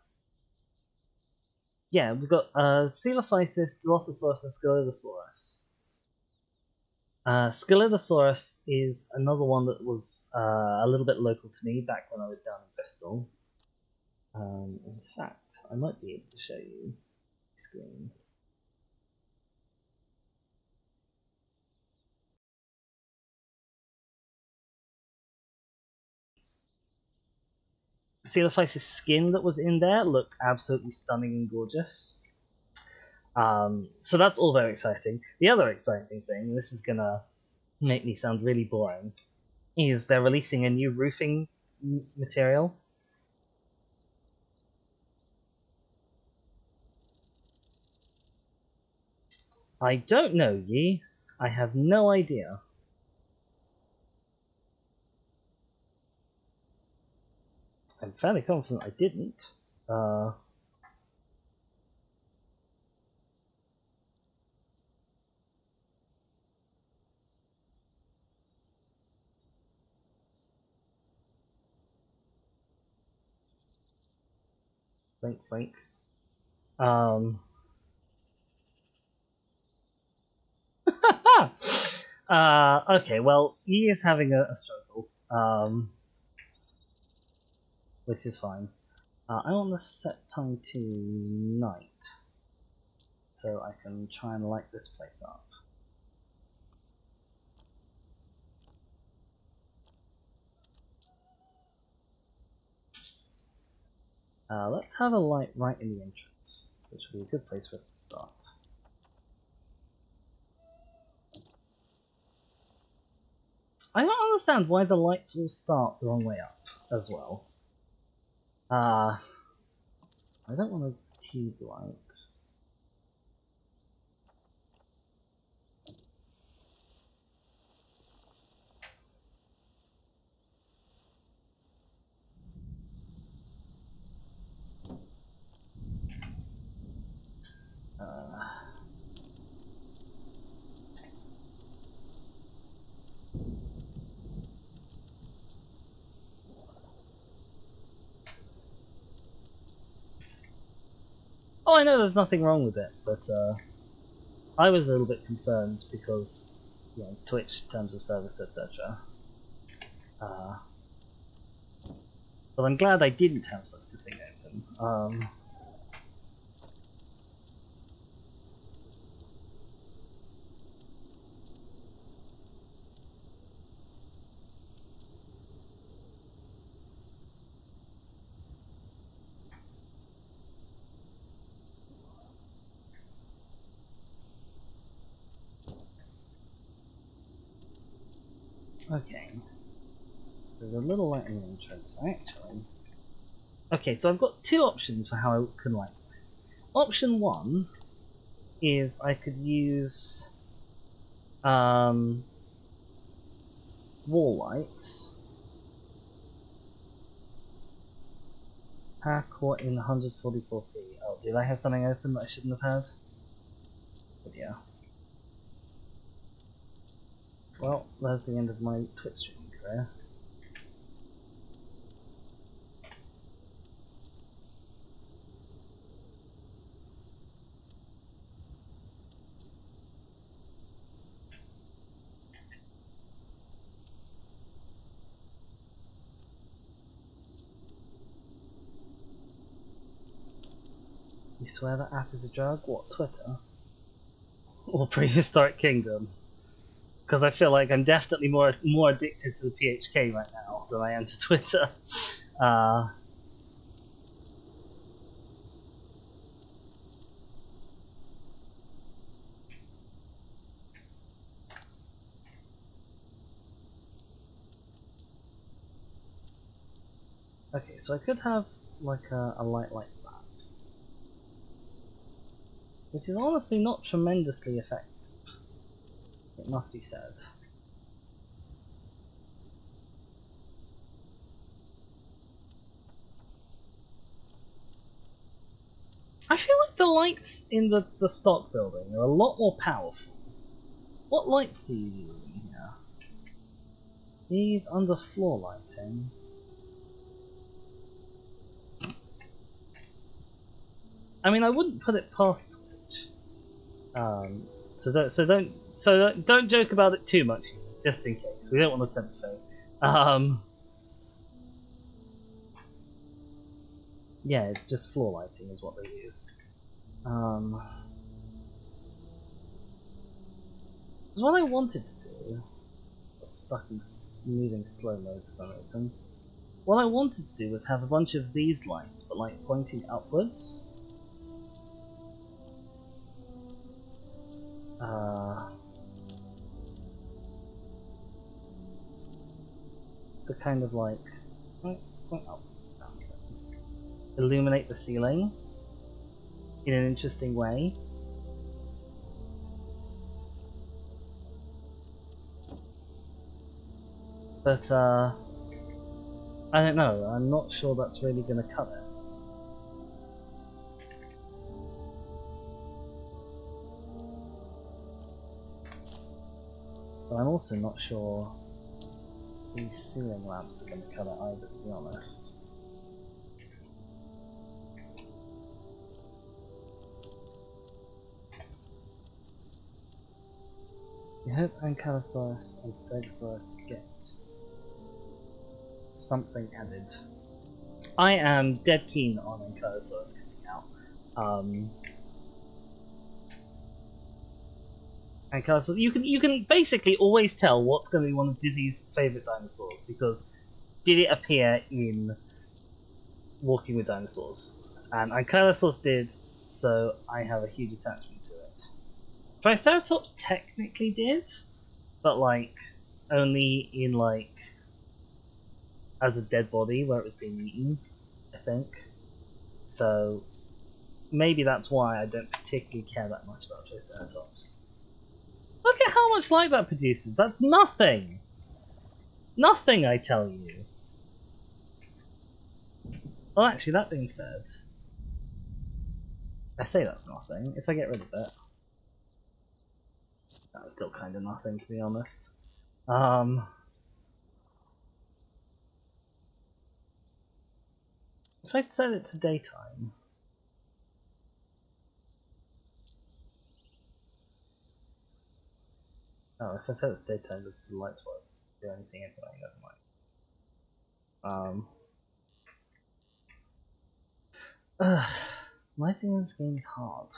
Yeah, we've got Coelophysis, Dilophosaurus, and Scelidosaurus. Scelidosaurus is another one that was a little bit local to me back when I was down in Bristol. In fact, I might be able to show you the screen. Coelophysis' skin that was in there looked absolutely stunning and gorgeous. So that's all very exciting. The other exciting thing, this is gonna make me sound really boring, is they're releasing a new roofing material. I don't know, Yi. I have no idea. I'm fairly confident I didn't. Wink, wink. Okay, well, Yi is having a struggle, which is fine. I want to set time to night, so I can try and light this place up. Let's have a light right in the entrance, which will be a good place for us to start. I don't understand why the lights all start the wrong way up as well. I don't want a tube light. Oh, I know there's nothing wrong with it, but I was a little bit concerned because, you know, Twitch, terms of service, etc. But I'm glad I didn't have such a thing open. Okay. There's a little light in the entrance, actually. Okay, so I've got 2 options for how I can light this. Option 1 is I could use wall lights. Power caught in 144p. Oh, did I have something open that I shouldn't have had? But yeah. Well, that's the end of my Twitch streaming career. You swear that app is a drug? What, Twitter? Or Prehistoric Kingdom? Because I feel like I'm definitely more addicted to the PHK right now than I am to Twitter. Okay, so I could have like a light like that, which is honestly not tremendously effective, it must be said. I feel like the lights in the stock building are a lot more powerful. What lights do you use in here? You use underfloor lighting. I mean, I wouldn't put it past Twitch. So don't joke about it too much, just in case. We don't want to tempt fate. Yeah, it's just floor lighting is what they use. What I wanted to do, got stuck in moving slow mode for some reason. What I wanted to do was have a bunch of these lights, but like pointing upwards. To kind of like point upwards, illuminate the ceiling in an interesting way. But I don't know, I'm not sure that's really gonna cut it. But I'm also not sure these ceiling lamps are gonna cut it either, to be honest. You hope Ankylosaurus and Stegosaurus get something added. I am dead keen on Ankylosaurus coming out. Ankylosaurus, you can basically always tell what's going to be one of Dizzy's favourite dinosaurs because did it appear in Walking with Dinosaurs? And Ankylosaurus did, so I have a huge attachment to it. Triceratops technically did, but like only in like as a dead body where it was being eaten, I think. So maybe that's why I don't particularly care that much about Triceratops. Look at how much light that produces. That's nothing. Nothing, I tell you. Well, actually, that being said, I say that's nothing. If I get rid of it, that's still kind of nothing, to be honest. If I set it to daytime, oh, if I set it to daytime, the lights won't do anything anyway. Never mind. Lighting in this game is hard.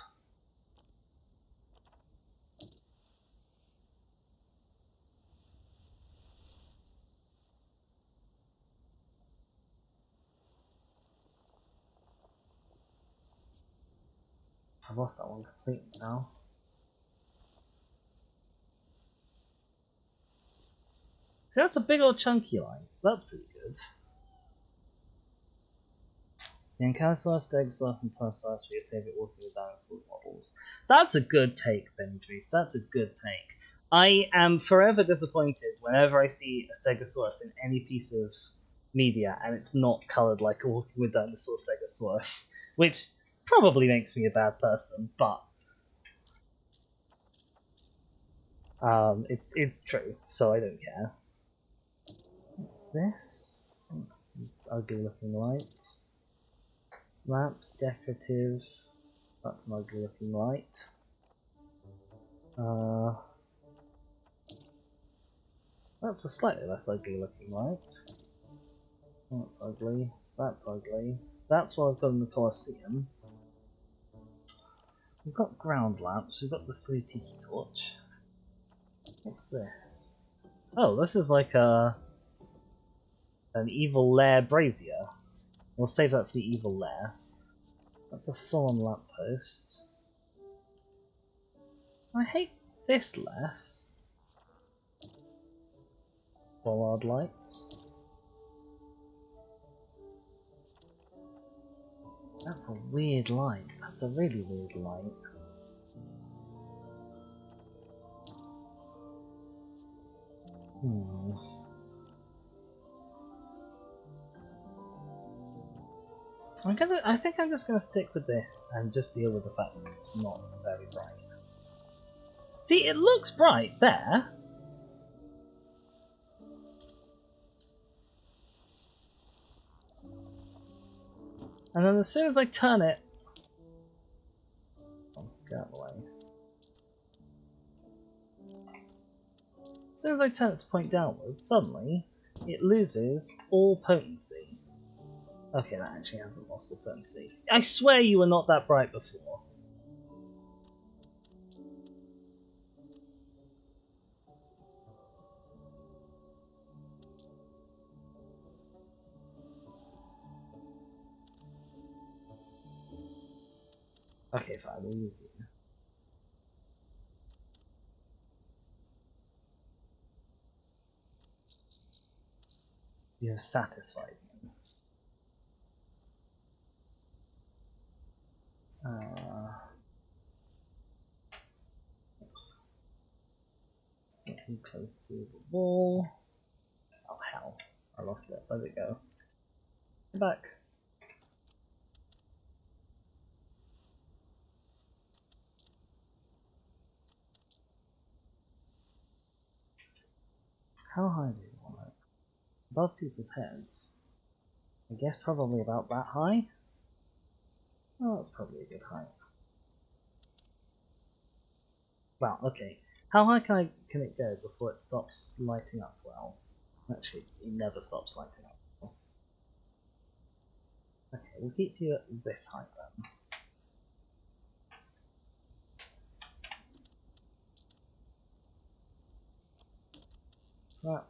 I've lost that one completely now. See, that's a big old chunky line. That's pretty good. The Ankylosaurus, Stegosaurus, and Pterosaurus were your favourite Walking with Dinosaurs models. That's a good take, Benjamin. That's a good take. I am forever disappointed whenever I see a Stegosaurus in any piece of media and it's not coloured like a Walking with Dinosaurs Stegosaurus, which probably makes me a bad person, but it's true, so I don't care. What's this? It's ugly looking light. Lamp, decorative. That's an ugly looking light. That's a slightly less ugly looking light. That's ugly. That's ugly. That's what I've got in the Colosseum. We've got ground lamps. We've got the silly tiki torch. What's this? Oh, this is like an evil lair brazier. We'll save that for the evil lair. That's a full-on lamppost. I hate this less. Bollard lights. That's a weird light. That's a really weird light. I think I'm just gonna stick with this and just deal with the fact that it's not very bright. See, it looks bright there. And then as soon as I turn it... Oh, get out of the way. As soon as I turn it to point downwards, suddenly it loses all potency. Okay, that actually hasn't lost all potency. I swear you were not that bright before. Okay, fine, we'll use it. You have satisfied me. Oops. Getting close to the wall. Oh hell, I lost it. Where'd it go? Get back. How high do you want it? Above people's heads. I guess probably about that high? Oh, that's probably a good height. Wow, okay. How high can it go before it stops lighting up well? Actually, it never stops lighting up well. Okay, we'll keep you at this height then. Snap.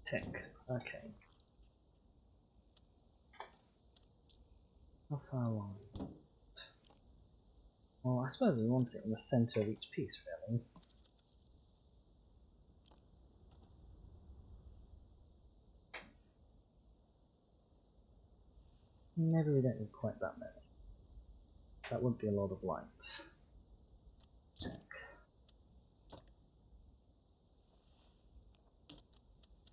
Tick. Okay. How far along? Well, I suppose we want it in the centre of each piece, really. Maybe we don't need quite that many. That would be a lot of lights. Check.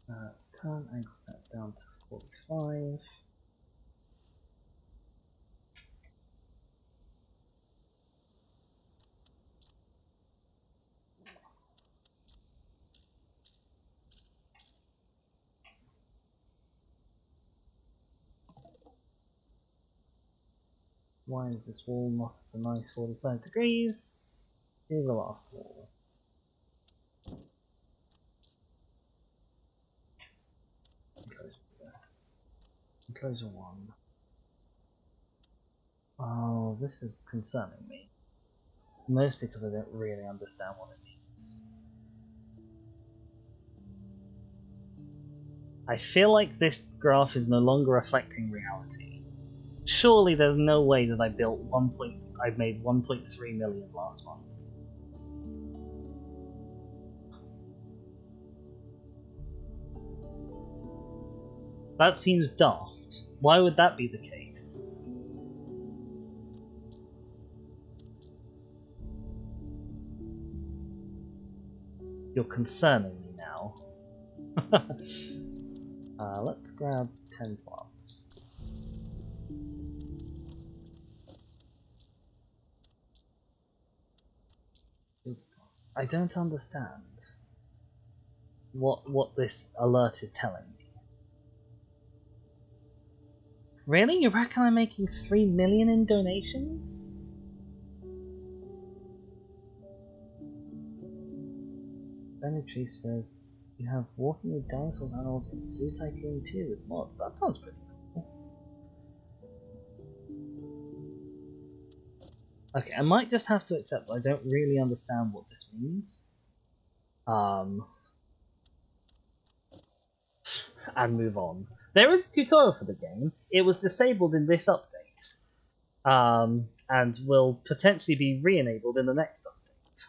Let's turn angle snap down to 45. Why is this wall not at a nice 45 degrees? Here's the last wall. Enclosure is this. Enclosure 1. Oh, this is concerning me. Mostly because I don't really understand what it means. I feel like this graph is no longer reflecting reality. Surely there's no way that I made 1.3 million last month. That seems daft. Why would that be the case? You're concerning me now. Let's grab 10 plants. Good stuff. I don't understand what this alert is telling me. Really? You reckon I'm making 3 million in donations? Benetry says you have walking with dinosaurs animals in Zoo Tycoon 2 with mods. That sounds pretty cool. Okay, I might just have to accept that I don't really understand what this means. And move on. There is a tutorial for the game. It was disabled in this update. And will potentially be re-enabled in the next update.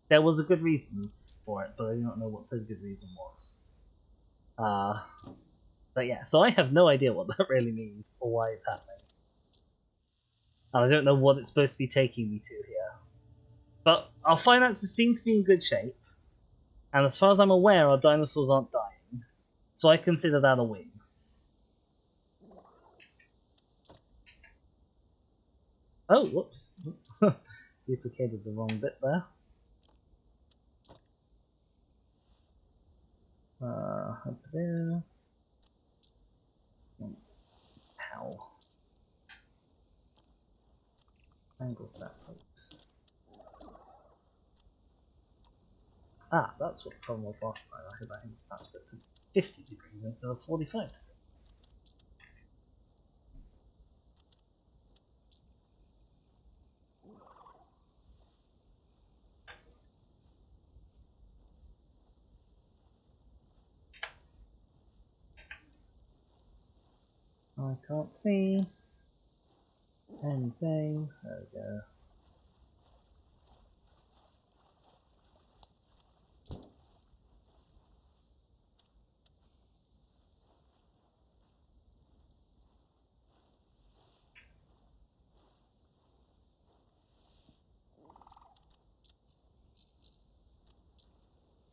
There was a good reason for it, but I don't know what said good reason was. But yeah, so I have no idea what that really means or why it's happening. And I don't know what it's supposed to be taking me to here. But our finances seem to be in good shape. And as far as I'm aware, our dinosaurs aren't dying. So I consider that a win. Oh, whoops. Duplicated the wrong bit there. Up there. Ow. Angles that, please. Ah, that's what the problem was last time. I hope I can snap set to 50 degrees instead of 45 degrees. I can't see anything. There we go.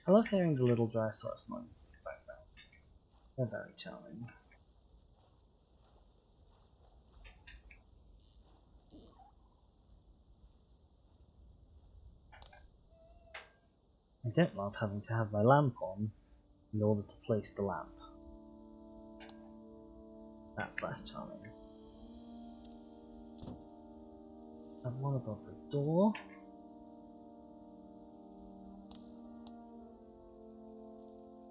I love hearing the little dinosaurs noises in the background. They're very charming. I don't love having to have my lamp on in order to place the lamp. That's less charming. And one above the door.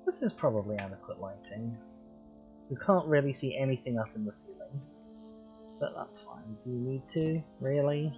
This is probably adequate lighting. You can't really see anything up in the ceiling. But that's fine. Do you need to? Really?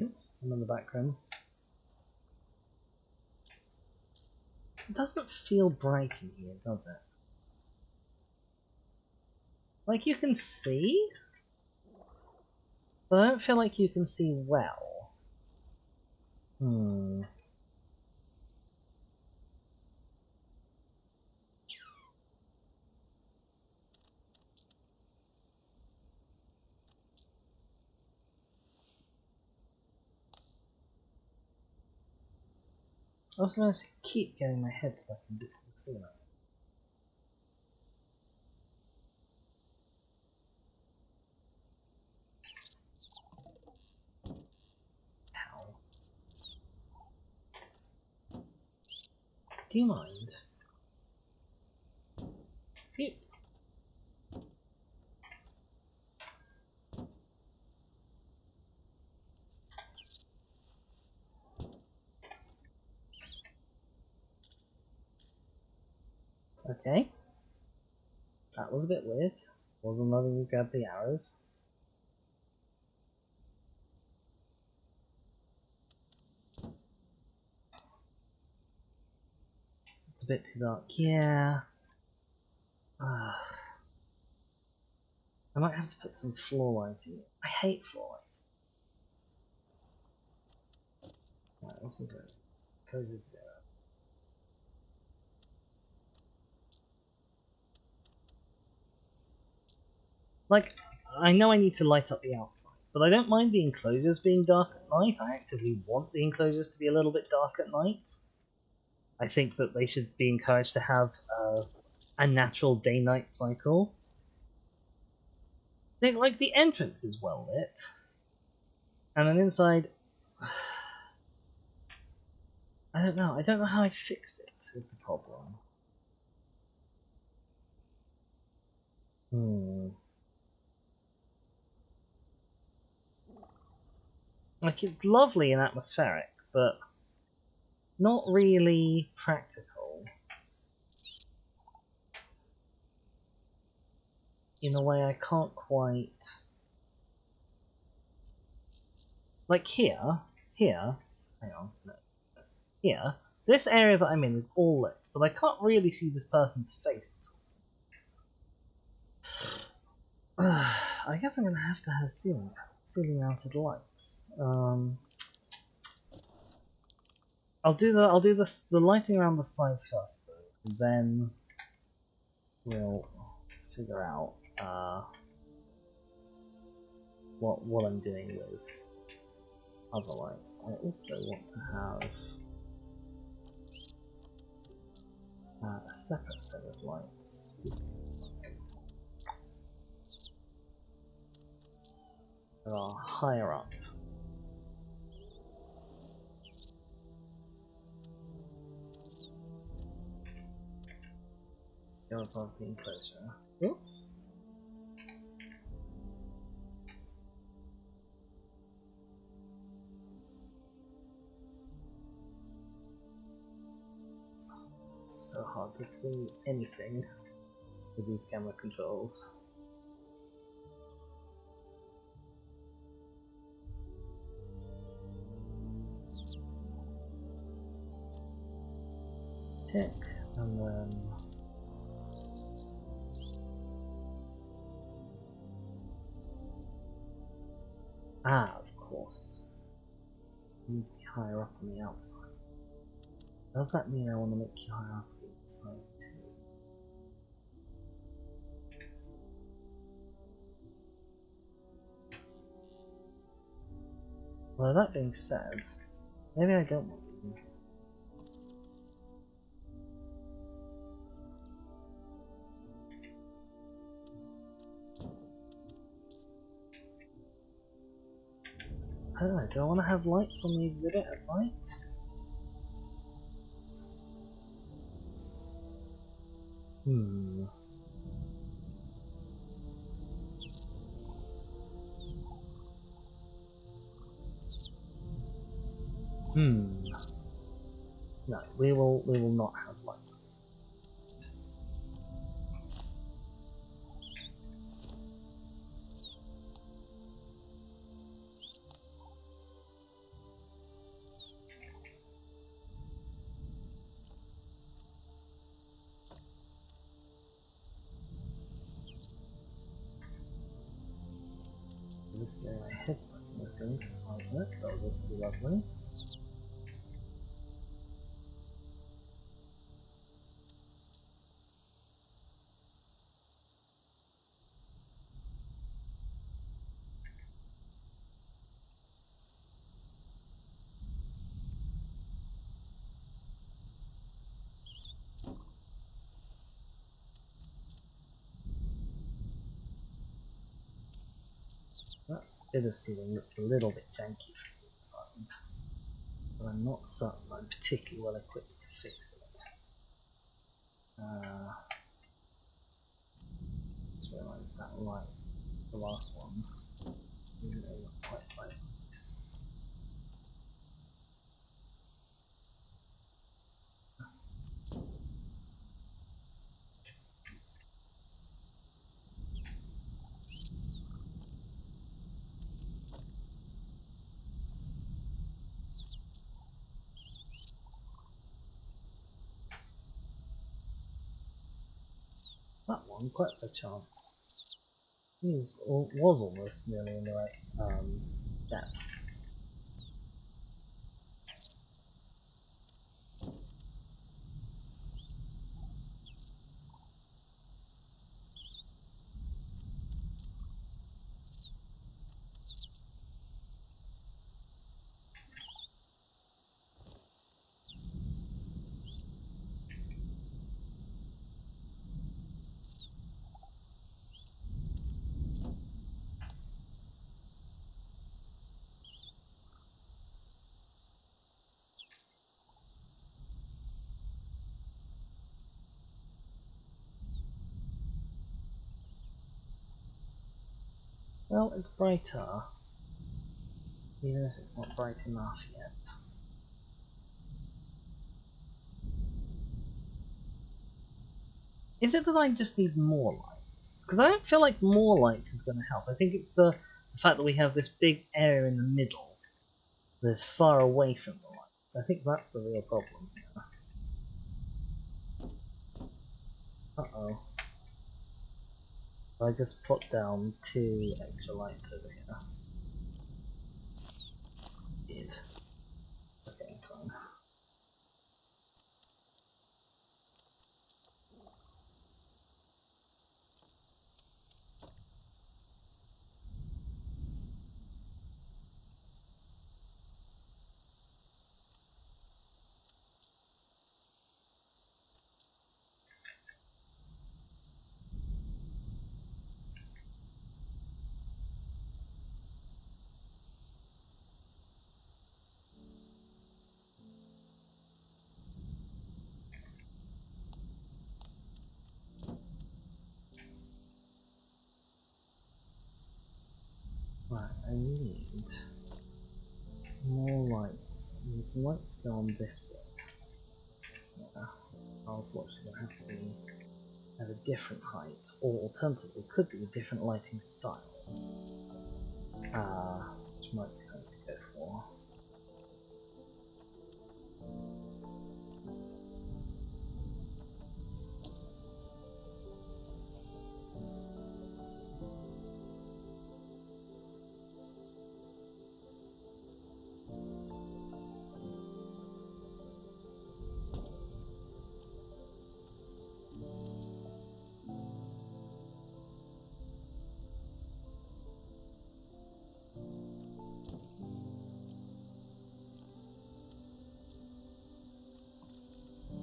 Oops, I'm in the background. It doesn't feel bright in here, does it? Like you can see, but I don't feel like you can see well. I also managed to keep getting my head stuck in bits of the ceiling. Ow. Do you mind? Phew. Okay. That was a bit weird. Wasn't letting you grab the arrows. It's a bit too dark. Yeah. I might have to put some floor lighting in. I hate floor lighting. Right, what can we do? Closures there. Like, I know I need to light up the outside, but I don't mind the enclosures being dark at night. I actively want the enclosures to be a little bit dark at night. I think that they should be encouraged to have a natural day-night cycle. I think, like, the entrance is well lit, and then inside, I don't know. I don't know how I'd fix it. Is the problem. Like, it's lovely and atmospheric, but not really practical. In a way I can't quite... Like here, hang on, no. Here, this area that I'm in is all lit, but I can't really see this person's face at all. I guess I'm gonna have to have ceiling mounted lights. I'll do the lighting around the side first though, and then we'll figure out what I'm doing with other lights. I also want to have a separate set of lights. That are higher up. Go above the enclosure. Oops. It's so hard to see anything with these camera controls. Tick, and then of course. You need to be higher up on the outside. Does that mean I want to make you higher up on the inside too? Well, that being said, maybe I don't want you. I don't know, do I want to have lights on the exhibit at night? No, we will not have lights on the exhibit. Just getting my head stuck in this thing for 5 minutes, that would also be lovely. That bit of ceiling looks a little bit janky from the inside, but I'm not certain I'm particularly well equipped to fix it. Just realised that light, the last one, isn't in quite right place. That one, quite a chance. Was almost nearly in the right depth. Well, it's brighter, even if it's not bright enough yet. Is it that I just need more lights? Because I don't feel like more lights is going to help. I think it's the fact that we have this big area in the middle that's far away from the lights. I think that's the real problem here. Uh-oh. I just put down 2 extra lights over here. Did. Okay, that's fine. Right, I need more lights. I need some lights to go on this bit. Yeah. Unfortunately, it'll have to be at a different height, or alternatively, could be a different lighting style. Which might be something to go for.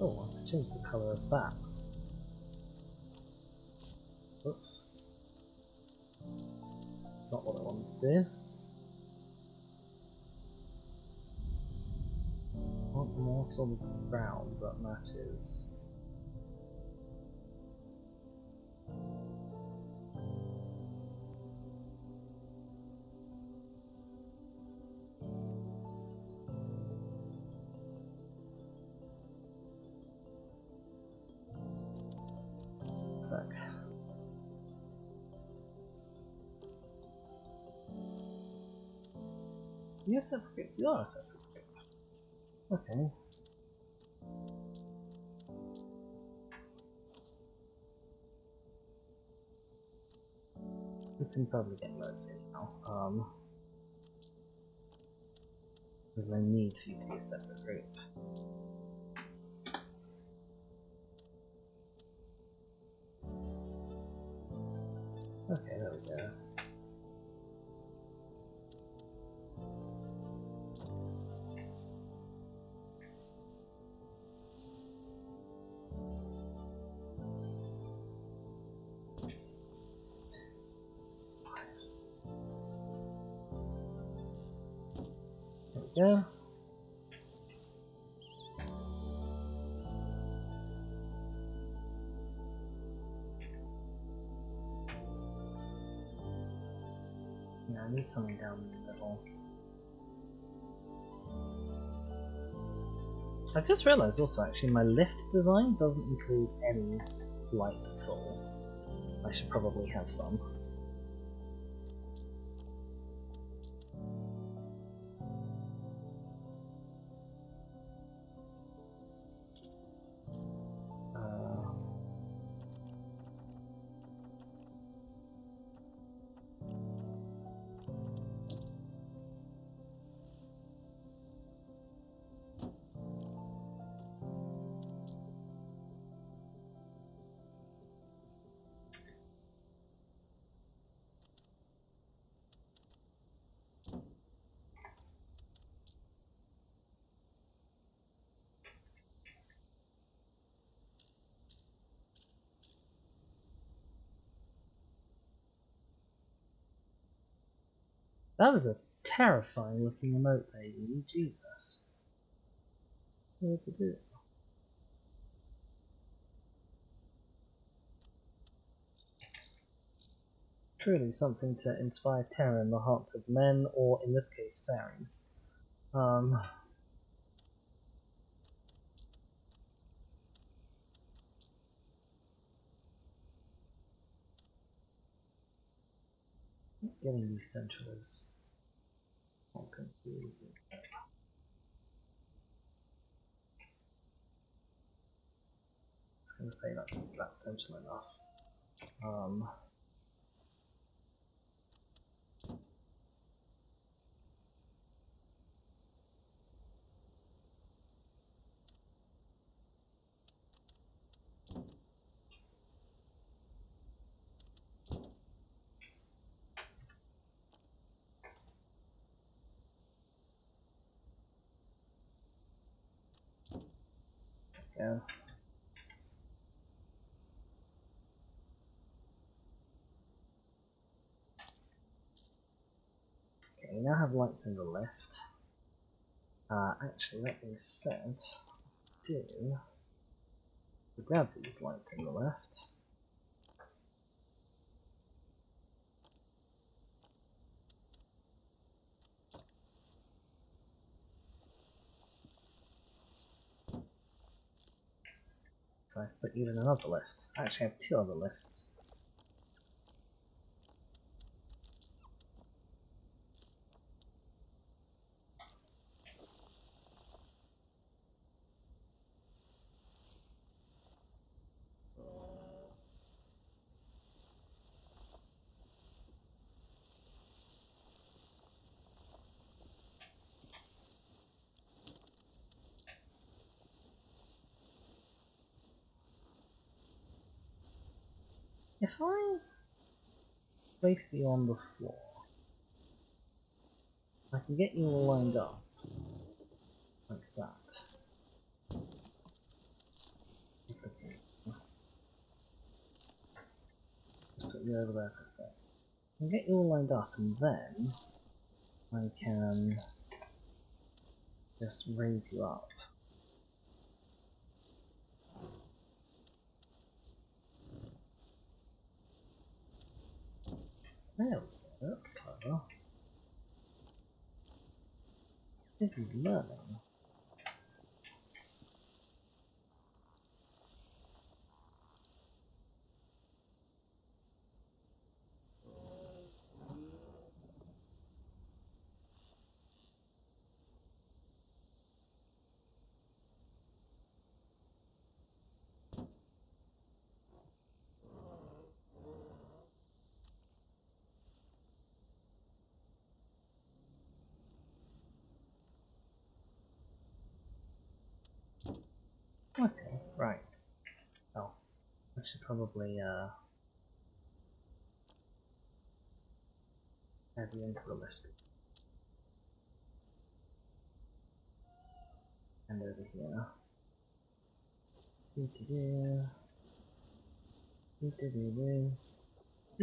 Oh, I can change the colour of that. Oops. That's not what I wanted to do. I want more sort of brown that matches. Sec. You're separate. You are separate. Okay. We can probably get most in now. Because they need for you to be a separate group. Okay, there we go. There we go. Yeah, I need something down in the middle. I just realised also actually my lift design doesn't include any lights at all. I should probably have some. That is a terrifying looking emote, baby. Jesus. What did you do? Truly something to inspire terror in the hearts of men, or in this case, fairies. Getting you central is not confusing. I was going to say that's central enough. Yeah. Okay, we now have lights in the left. Actually, that being said, do grab these lights in the left. So I put you in another lift. Actually, I have two other lifts. If I place you on the floor, I can get you all lined up like that. Okay. Let's put you over there for a sec. I can get you all lined up, and then I can just raise you up. There we go, that's clever. This is learning. Okay, right. Oh, I should probably add you into the lift. And over here. You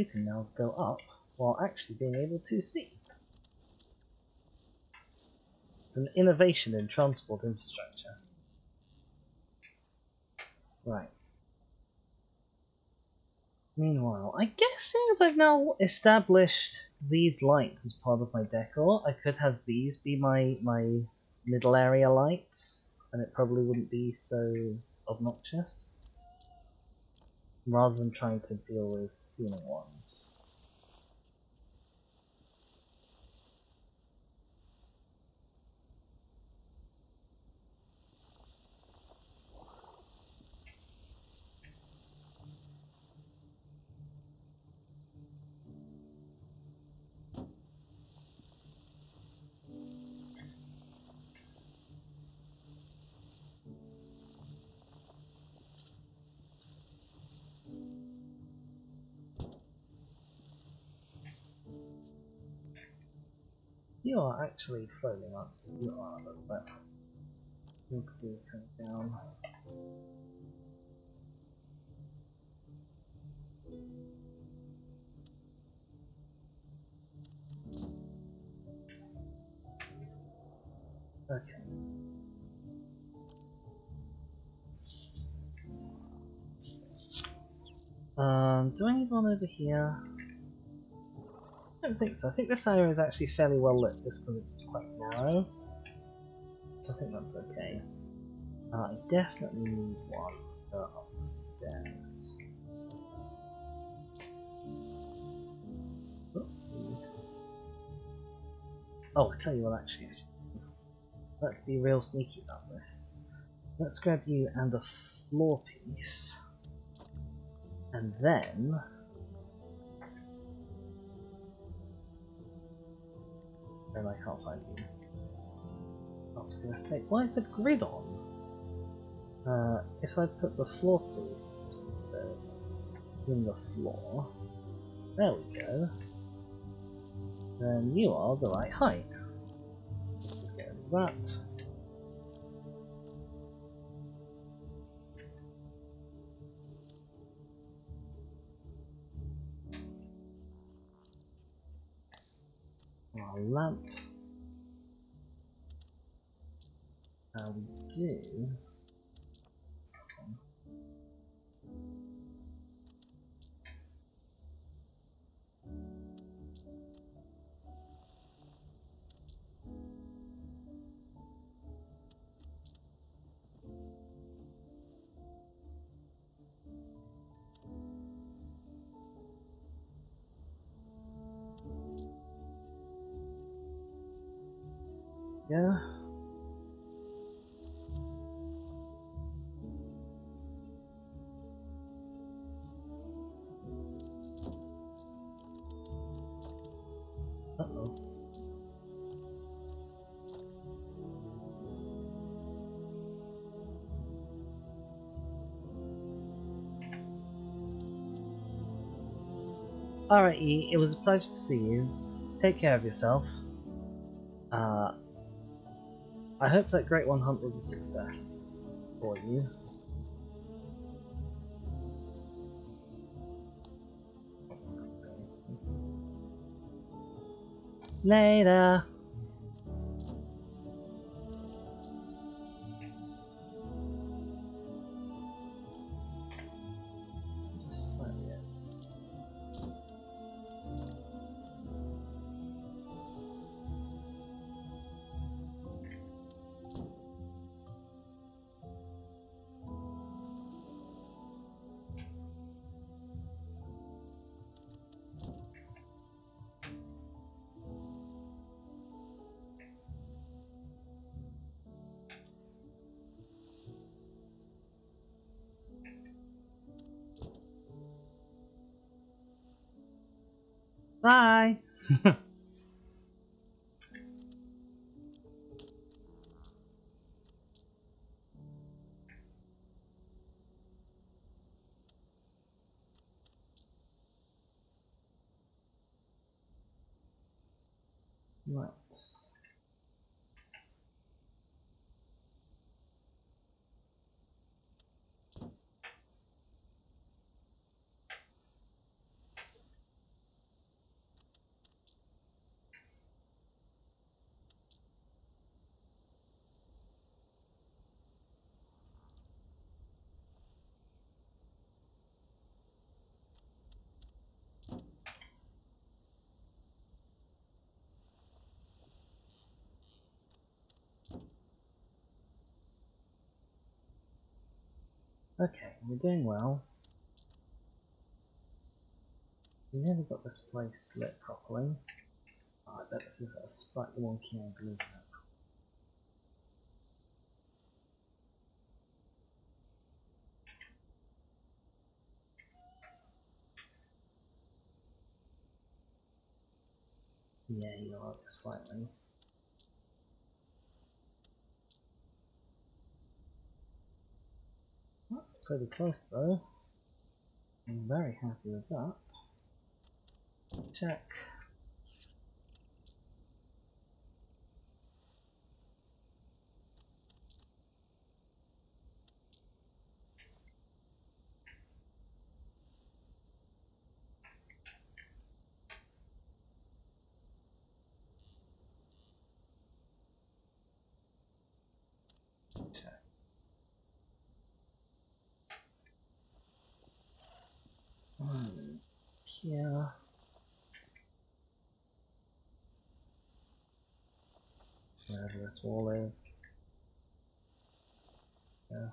can now go up while actually being able to see. It's an innovation in transport infrastructure. Right. Meanwhile, I guess since I've now established these lights as part of my decor, I could have these be my middle area lights, and it probably wouldn't be so obnoxious, rather than trying to deal with ceiling ones. You are actually floating up. You are, but you could do coming down. Okay. Do I need one over here? I don't think so. I think this area is actually fairly well lit just because it's quite narrow. So I think that's okay. I definitely need one for upstairs. Oopsies. Oh, I tell you what, actually, let's be real sneaky about this. Let's grab you and a floor piece, and then I can't find you. Oh, for goodness sake, why is the grid on? If I put the floor piece pieces in the floor, there we go, then you are the right height. Just get rid of that. Our lamp. We do. Yeah. Uh-oh. Alright, E, it was a pleasure to see you. Take care of yourself. I hope that Great One Hunt was a success for you. Later! Just let me in. Bye! Right. Okay, we're doing well. We nearly got this place lit properly. Oh, I bet this is a slightly wonky angle, isn't it? Yeah, you are just slightly. That's pretty close though. I'm very happy with that. Check. Check. Here. Whatever this wall is. Yeah.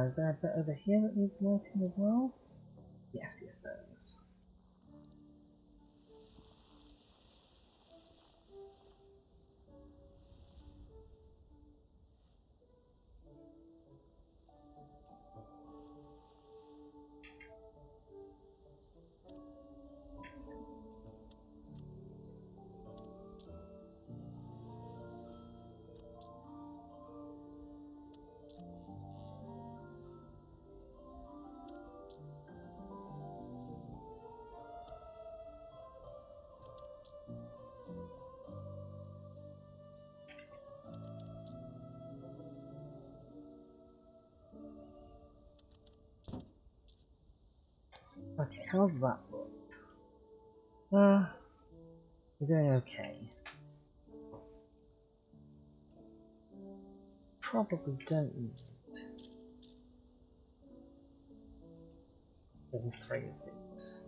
Is there a bit over here that needs lighting as well? Yes, there is. Okay, how's that look? We're doing okay. Probably don't need all three of these.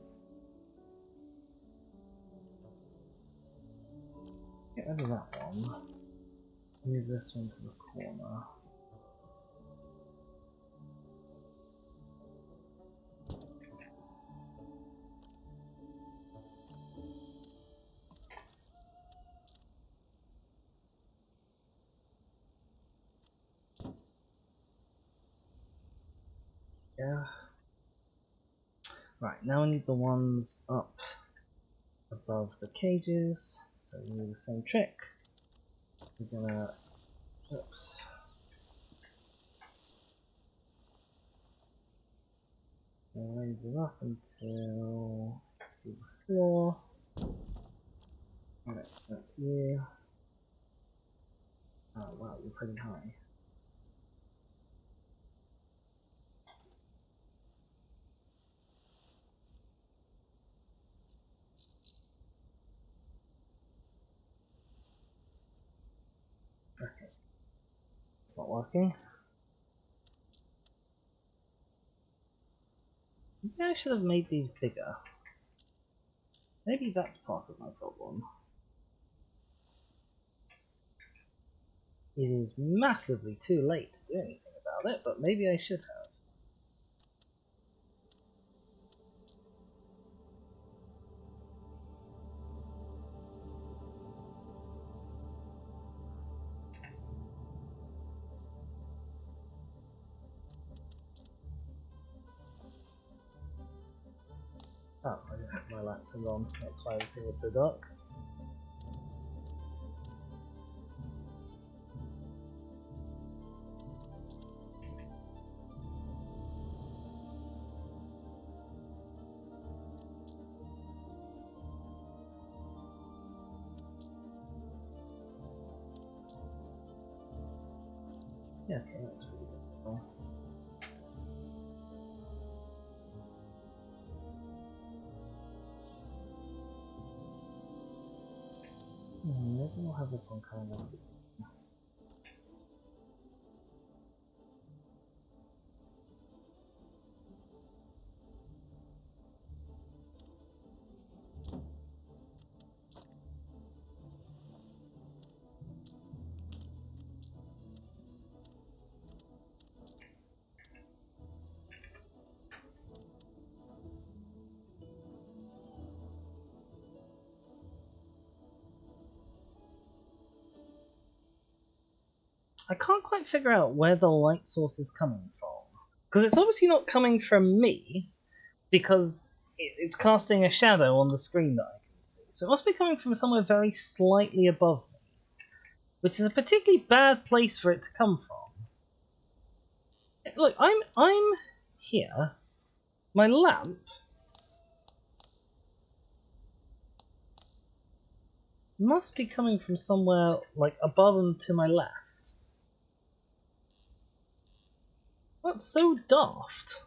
Get rid of that one. Move this one to the corner. Yeah. Right, now we need the ones up above the cages. So we do the same trick. We're gonna, oops. We'll raise it up until, let's see the floor. Alright, that's you. Oh wow, you're pretty high. Okay, it's not working. Maybe I should have made these bigger. Maybe that's part of my problem. It is massively too late to do anything about it, but maybe I should have. Oh, I didn't have my lamp turned on, that's why everything was so dark. Yeah, okay, that's pretty good. Maybe we'll have this one coming off. I can't quite figure out where the light source is coming from. Because it's obviously not coming from me, because it's casting a shadow on the screen that I can see. So it must be coming from somewhere very slightly above me, which is a particularly bad place for it to come from. Look, I'm here, My lamp must be coming from somewhere like above and to my left. That's so daft.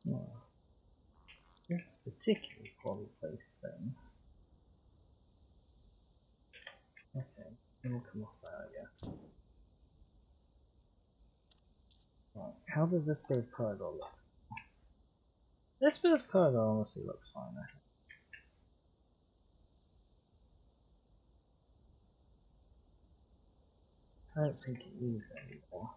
Oh, this particularly poorly placed thing. Okay, it will come off there, I guess. Right, how does this bit of corridor look? This bit of corridor honestly looks fine, I think. I don't think it needs any more.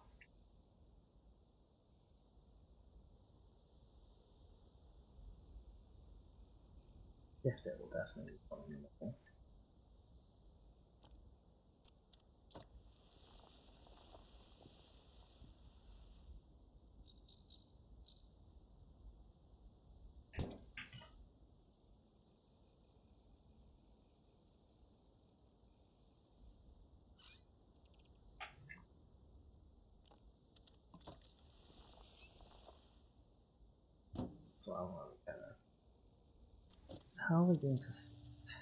This bit will definitely be fine in the middle. So I want to get it. How are we doing for feet?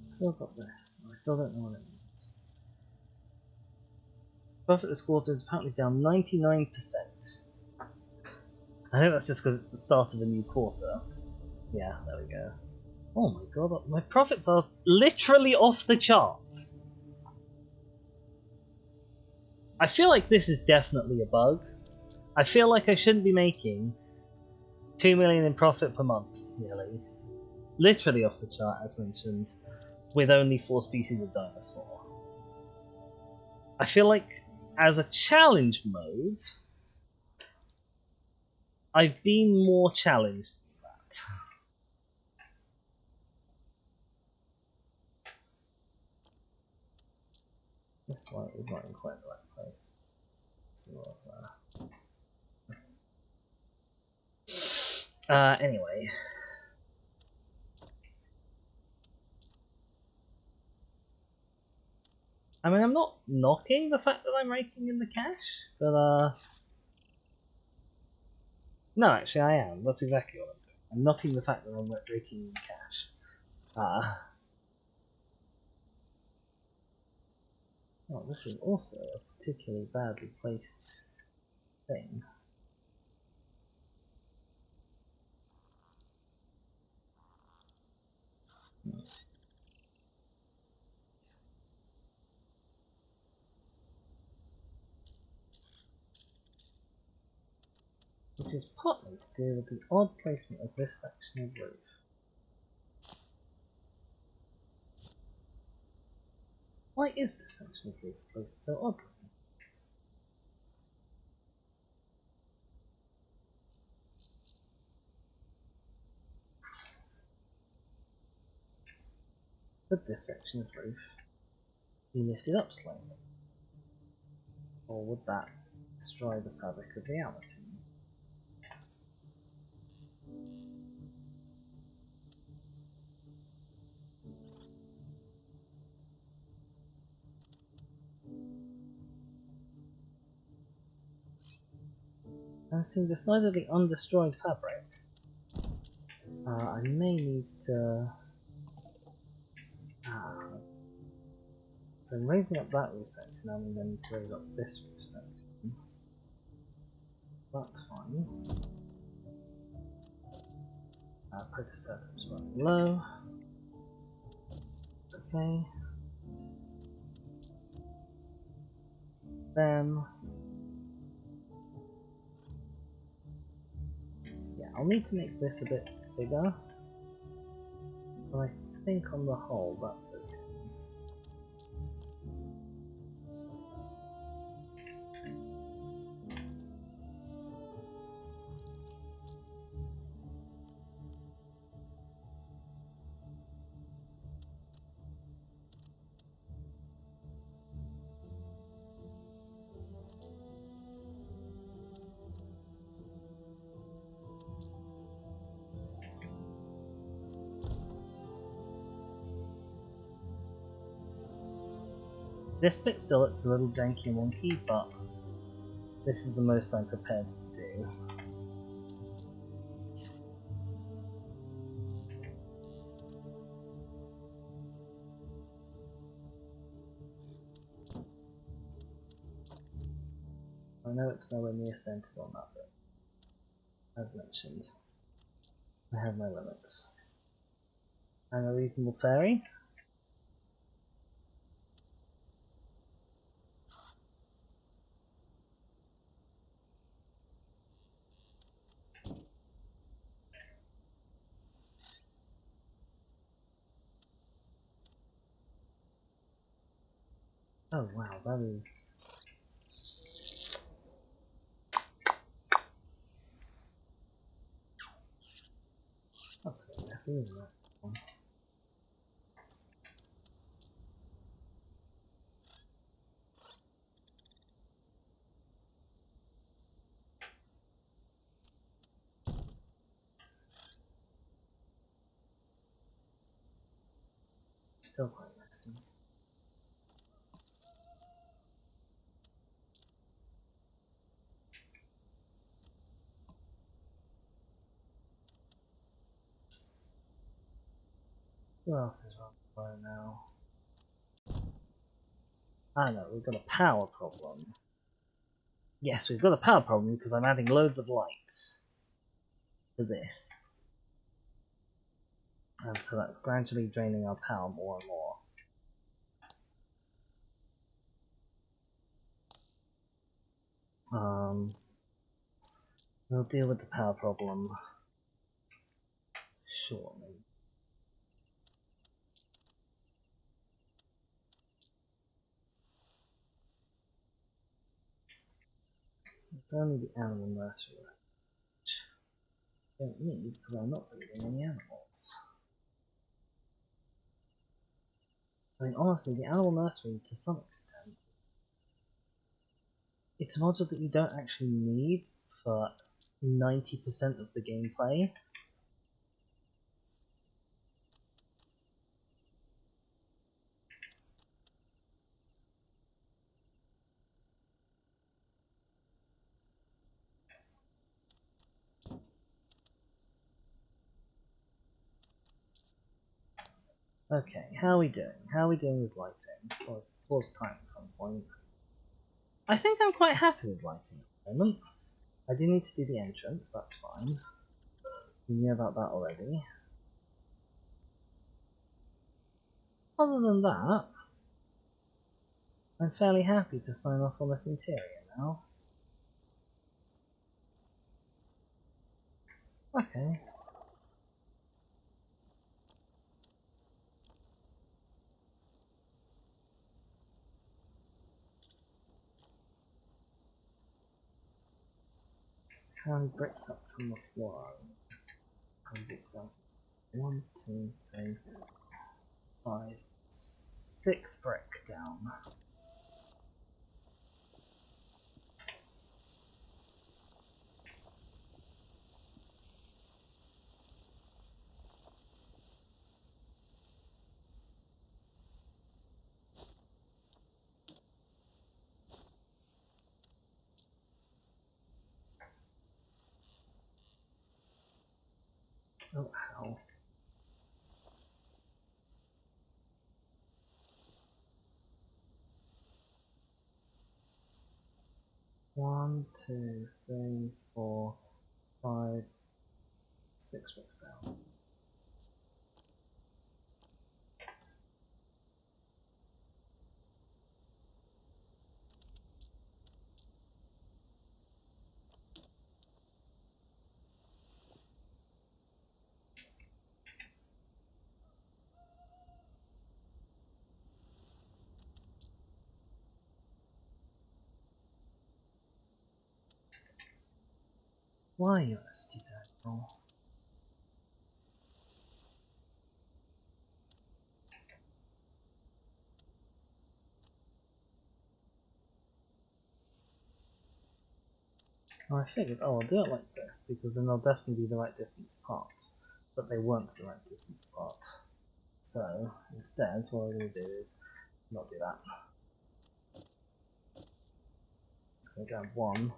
Still got this. I still don't know what it means. Profit this quarter is apparently down 99%. I think that's just because it's the start of a new quarter. Yeah, there we go. Oh my god, my profits are literally off the charts. I feel like this is definitely a bug. I feel like I shouldn't be making 2 million in profit per month, nearly. Literally off the chart, as mentioned, with only 4 species of dinosaur. I feel like, as a challenge mode, I've been more challenged than that. This light is not in quite the right place. Let's move on there. Anyway. I mean, I'm not knocking the fact that I'm raking in the cash, but no, actually I am. That's exactly what I'm doing. I'm knocking the fact that I'm raking in cash. Oh, this is also a particularly badly placed thing. Which is partly to do with the odd placement of this section of roof. Why is this section of roof placed so oddly? Could this section of roof be lifted up slightly? Or would that destroy the fabric of reality? I'm seeing decidedly undestroyed fabric. I may need to... So I'm raising up that roof section, I mean I need to raise up this roof section. That's fine. Protoceratops running low. It's okay. Then yeah, I'll need to make this a bit bigger. But I think on the whole that's okay. This bit still looks a little janky and wonky, but this is the most I'm prepared to do. I know it's nowhere near centered on that bit. As mentioned, I have my limits. I'm a reasonable fairy. Oh wow, that is... That's a bit messy, isn't it? Still quite messy. Who else is wrong right now? I know, we've got a power problem. Yes, we've got a power problem because I'm adding loads of lights to this. And so that's gradually draining our power more and more. We'll deal with the power problem shortly. It's only the animal nursery, which I don't need because I'm not breeding any animals. I mean, honestly, the animal nursery, to some extent, it's a module that you don't actually need for 90% of the gameplay. Okay, how are we doing? How are we doing with lighting? Well, pause time at some point. I think I'm quite happy with lighting at the moment. I do need to do the entrance, that's fine. We knew about that already. Other than that, I'm fairly happy to sign off on this interior now. Okay. How many bricks up from the floor? How many bricks down? 1, 2, 3, 5, 6th brick down. Oh, how? One, 2, 3, 4, 5, 6 bricks down. Why are you a stupid animal? Well, I figured, oh, I'll do it like this, because then they'll definitely be the right distance apart. But they weren't the right distance apart. So, instead, what I'm going to do is not do that. Just going to grab one.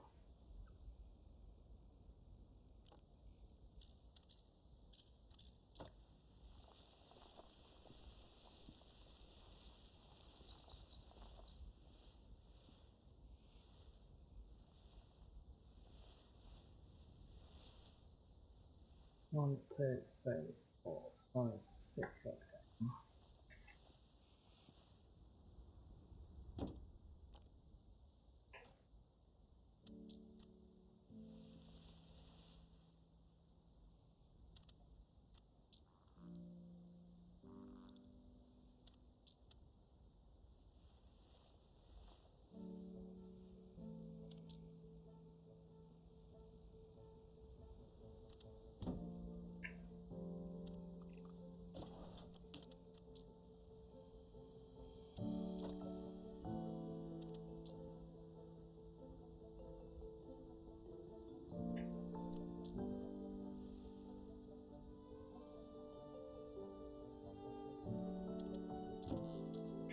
One, two, three, 4, 5, 6 rectangles.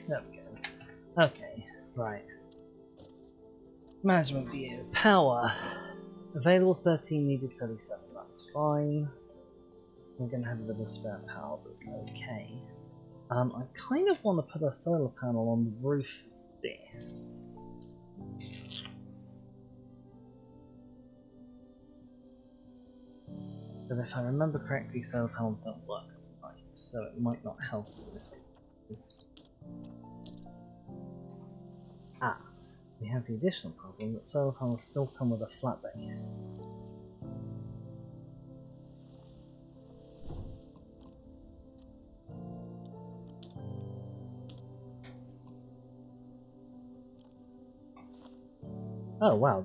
There we go. Okay, right. Management view. Power. Available 13, needed 37. That's fine. We're going to have a bit of spare power, but it's okay. I kind of want to put a solar panel on the roof of this. But if I remember correctly, solar panels don't work at night, so it might not help if I do. Ah, we have the additional problem that solar panels still come with a flat base. Oh wow,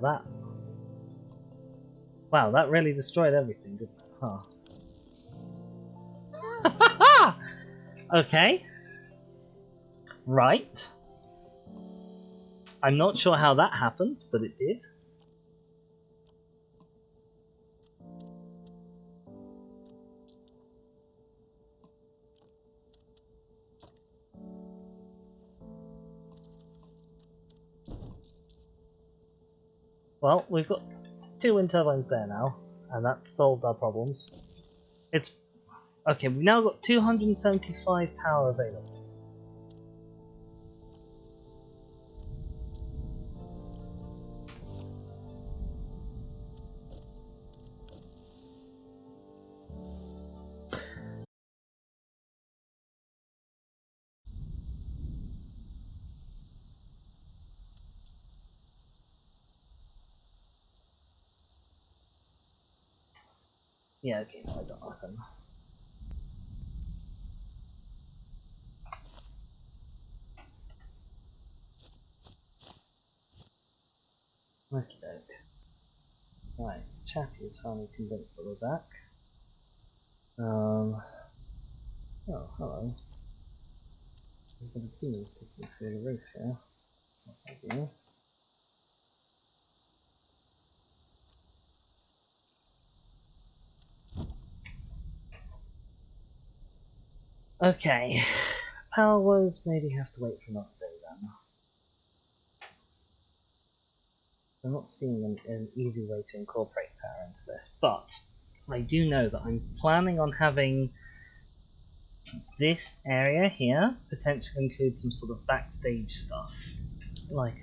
that really destroyed everything, didn't it? Huh. Okay. Right. I'm not sure how that happened, but it did. Well, we've got 2 wind turbines there now, and that's solved our problems. It's okay, we've now got 275 power available. Yeah, okay, no, I got nothing. Okie doke. Right, Chatty is finally convinced that we're back. Oh, hello. There's been a beam sticking through the roof here. That's not ideal. Okay, power woes maybe have to wait for another day then. I'm not seeing an easy way to incorporate power into this, but I do know that I'm planning on having this area here potentially include some sort of backstage stuff, like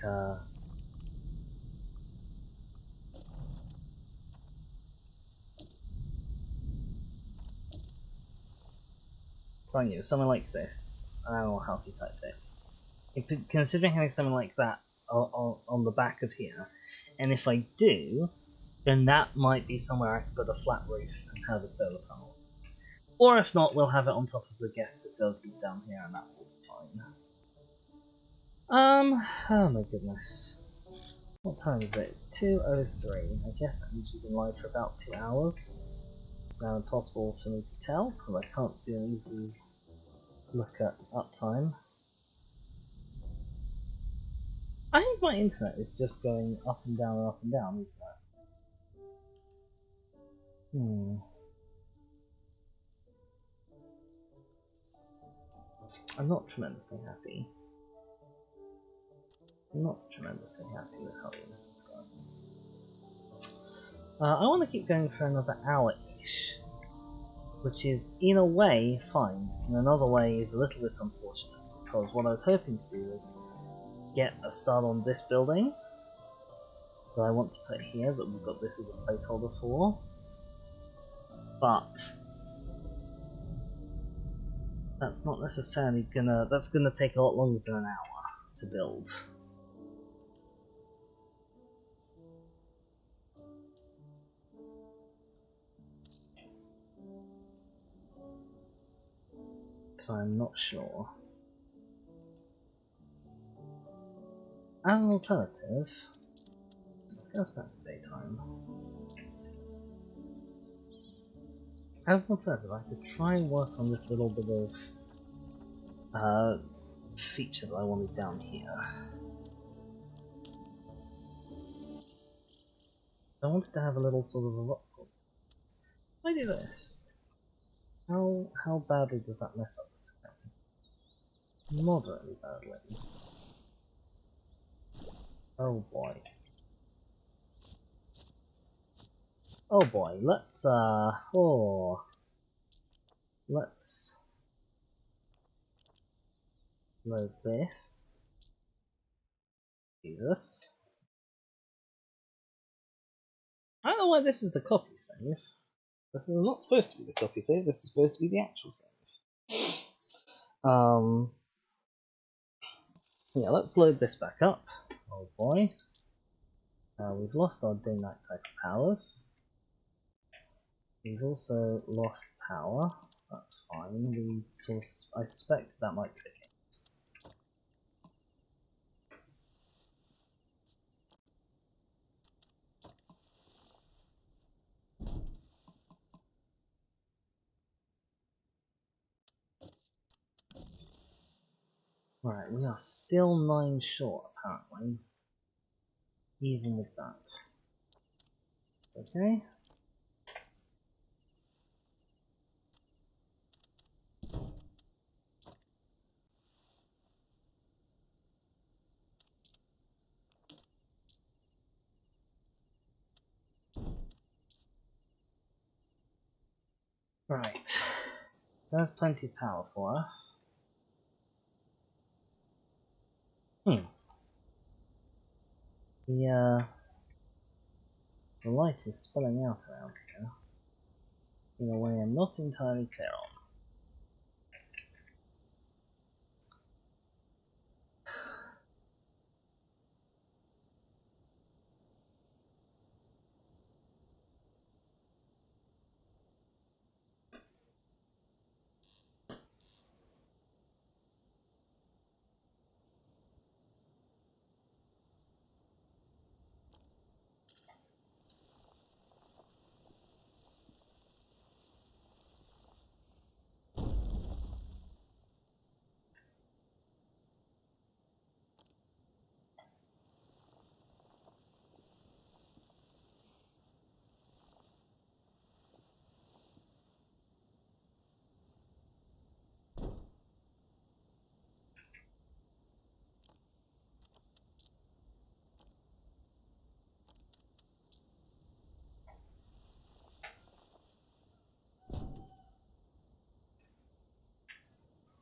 something like this. I don't know how to type this. Considering having something like that on the back of here, and if I do, then that might be somewhere I can put a flat roof and have a solar panel. Or if not, we'll have it on top of the guest facilities down here, and that will be fine. Oh my goodness. What time is it? It's 2:03. I guess that means we've been live for about 2 hours. It's now impossible for me to tell because I can't do an easy look at uptime. I think my internet is just going up and down, isn't it? I'm not tremendously happy. I'm not tremendously happy with how the internet's going. I want to keep going for another hour-ish, which is, in a way, fine, but in another way is a little bit unfortunate, because what I was hoping to do was get a start on this building that I want to put here, that we've got this as a placeholder for, but that's not necessarily that's gonna take a lot longer than an hour to build. So I'm not sure. As an alternative, let's get us back to daytime. As an alternative, I could try and work on this little bit of feature that I wanted down here. I wanted to have a little sort of a rock pool. If I do this, how badly does that mess up the terrain? Moderately badly. Oh boy. Oh boy, let's load this. Jesus. I don't know why this is the copy save. This is not supposed to be the copy save, this is supposed to be the actual save. Yeah, let's load this back up. Oh boy. We've lost our day-night cycle powers. We've also lost power. That's fine. I suspect that might be the case. Right, we are still 9 short, apparently. Even with that. Okay. Right. So that's plenty of power for us. The light is spilling out around here in a way I'm not entirely clear on.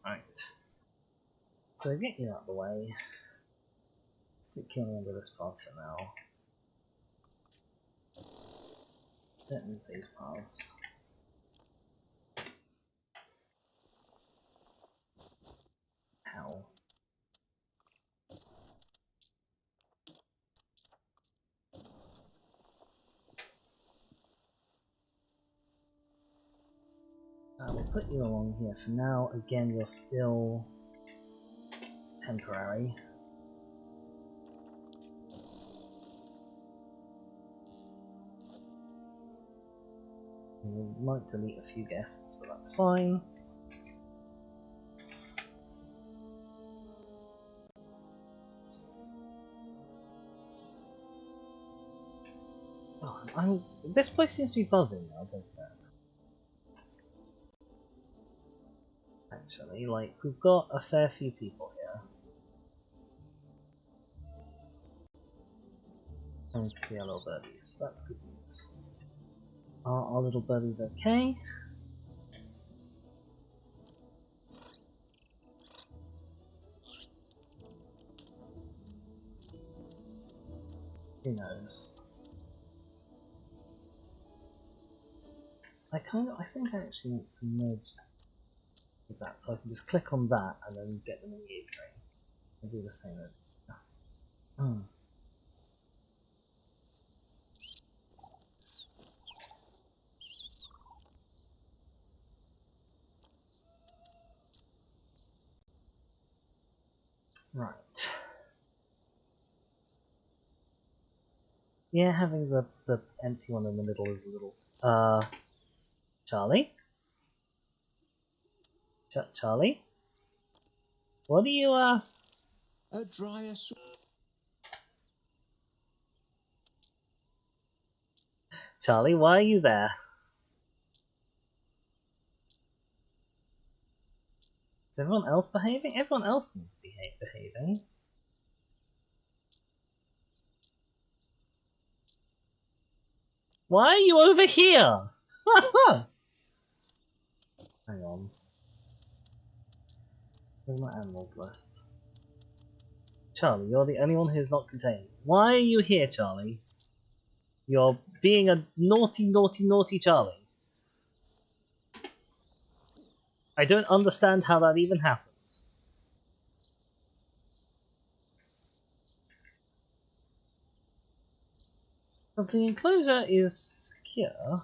Right. So get you out of the way. Stick killing under this path for now. Don't need these paths. Hell. We'll put you along here for now. Again, you're still temporary. We might delete a few guests, but that's fine. Oh, this place seems to be buzzing now, doesn't it? Actually, like, we've got a fair few people here. Coming to see our little birdies. That's good news. Are our little birdies okay? Who knows? I think I actually want to merge with that, so I can just click on that and then get them in the aviary. And do the same over here. Hmm. Right. Yeah, having the empty one in the middle is a little... Charlie? Charlie? What do you, A dryas. Charlie, why are you there? Is everyone else behaving? Everyone else seems to be behaving. Why are you over here? Hang on. Where's my animals list? Charlie, you're the only one who's not contained. Why are you here, Charlie? You're being a naughty, naughty, naughty Charlie. I don't understand how that even happens. Because the enclosure is secure.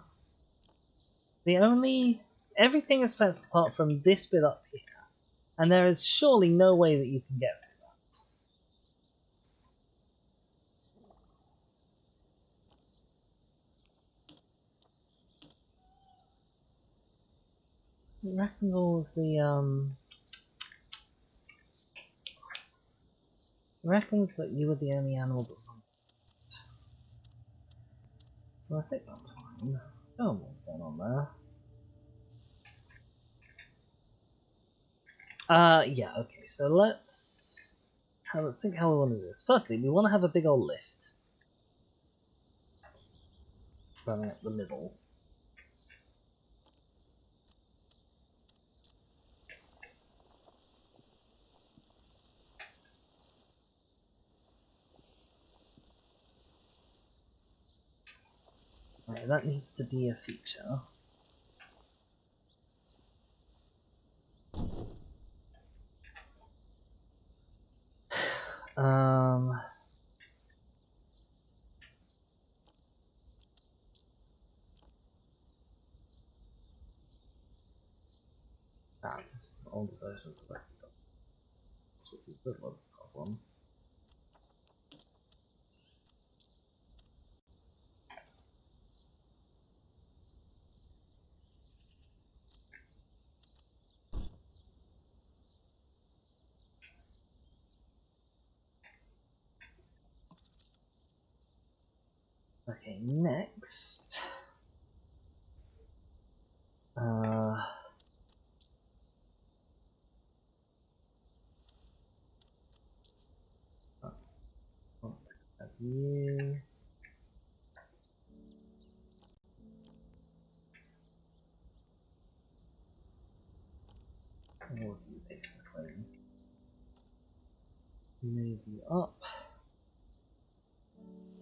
Everything is fenced apart from this bit up here. And there is surely no way that you can get through that. It reckons all of the, It reckons that you were the only animal that was on it. So I think that's fine. I don't know what's going on there. Yeah, okay, so let's think how we want to do this. Firstly, we want to have a big old lift running up the middle. Right, that needs to be a feature. This is an older version of the rest of it, which is a little problem. Okay, next. Want to have you. All of you, basically. Move you up.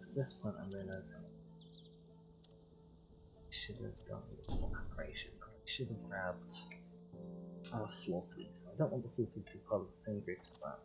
At this point, I'm realizing I should have done more preparation because I should have grabbed a floor piece. I don't want the floor piece to be part of the same group as that.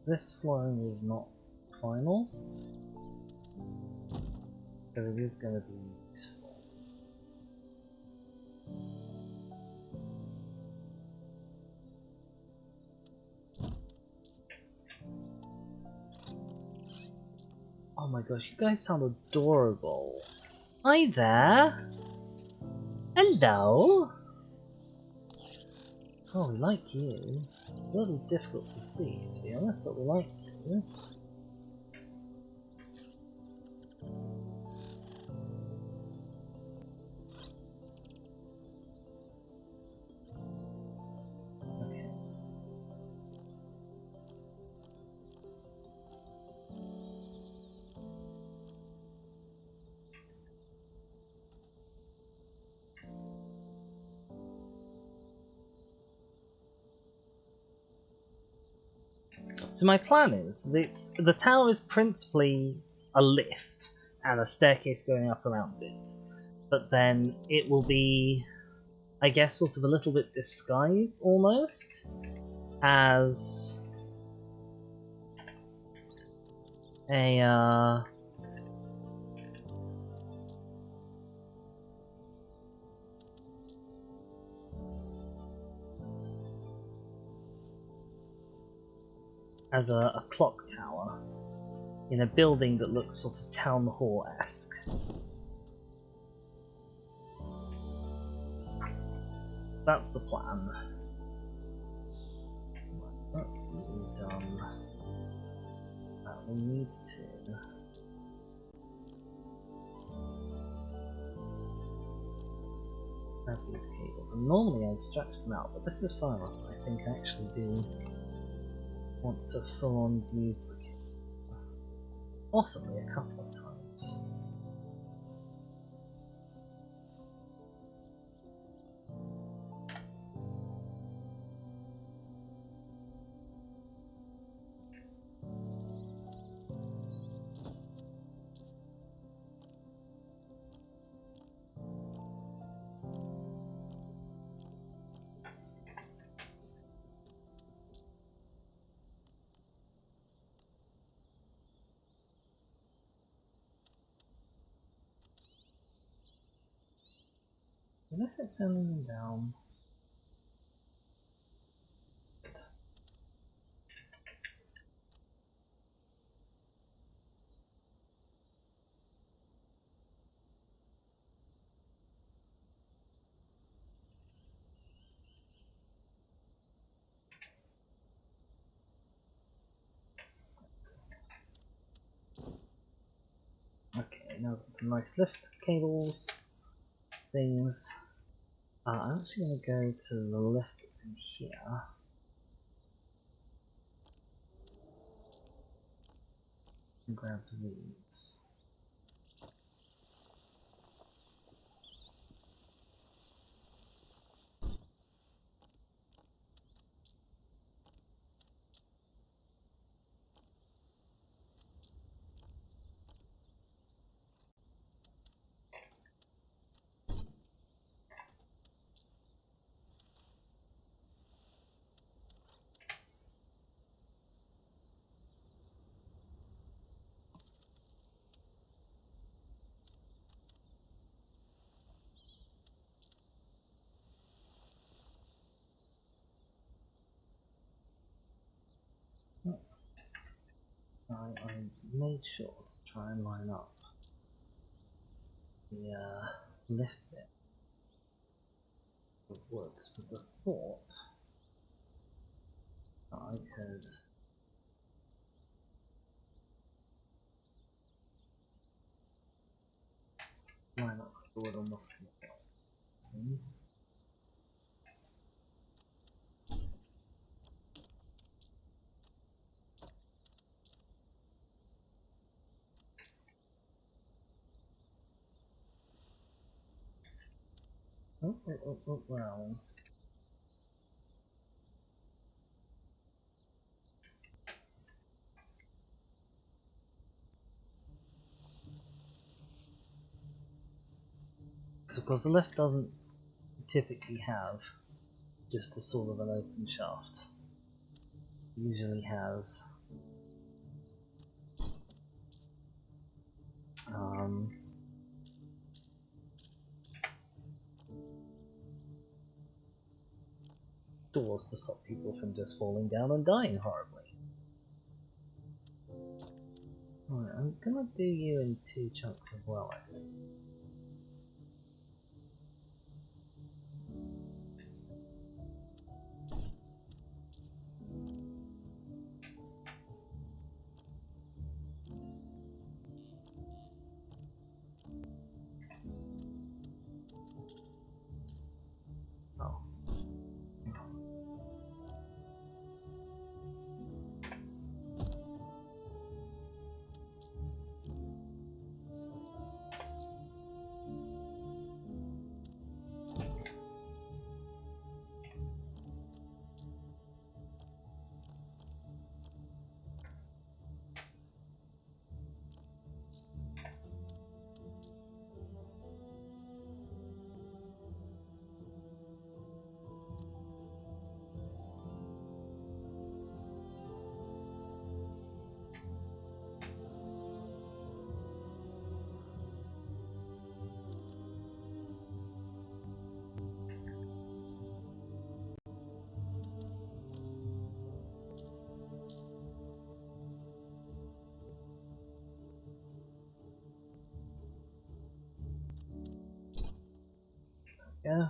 This flooring is not final, but it is going to be useful. Oh my gosh, you guys sound adorable. Hi there! Hello! Oh, we like you. A little difficult to see, to be honest, but we like you. Okay. So my plan is that the tower is principally a lift and a staircase going up around it, but then it will be, I guess, sort of a little bit disguised almost as a clock tower in a building that looks sort of town hall-esque. That's the plan. That's what we've done. We need to have these cables, and normally I'd stretch them out, but this is far enough that I think I actually do want to full-on duplicate, possibly a couple of times. Is this extending them down? Okay, now got some nice lift cables, things. I'm actually going to go to the lift that's in here. And grab these. I made sure to try and line up the lift bit of woods with the thought that I could line up the wood on the floor. See? Well. Because of course the lift doesn't typically have just a sort of an open shaft. It usually has Doors to stop people from just falling down and dying horribly. Alright, I'm gonna do you in 2 chunks as well, I think. Oh. Yeah.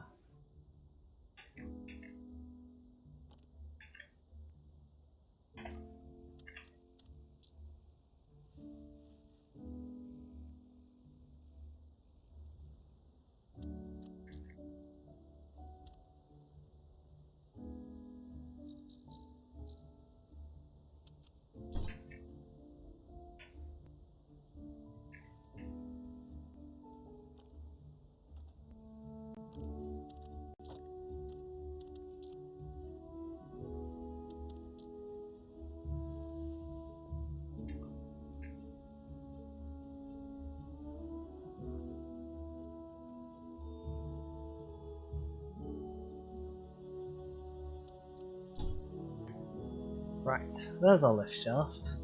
Right, there's our lift shaft.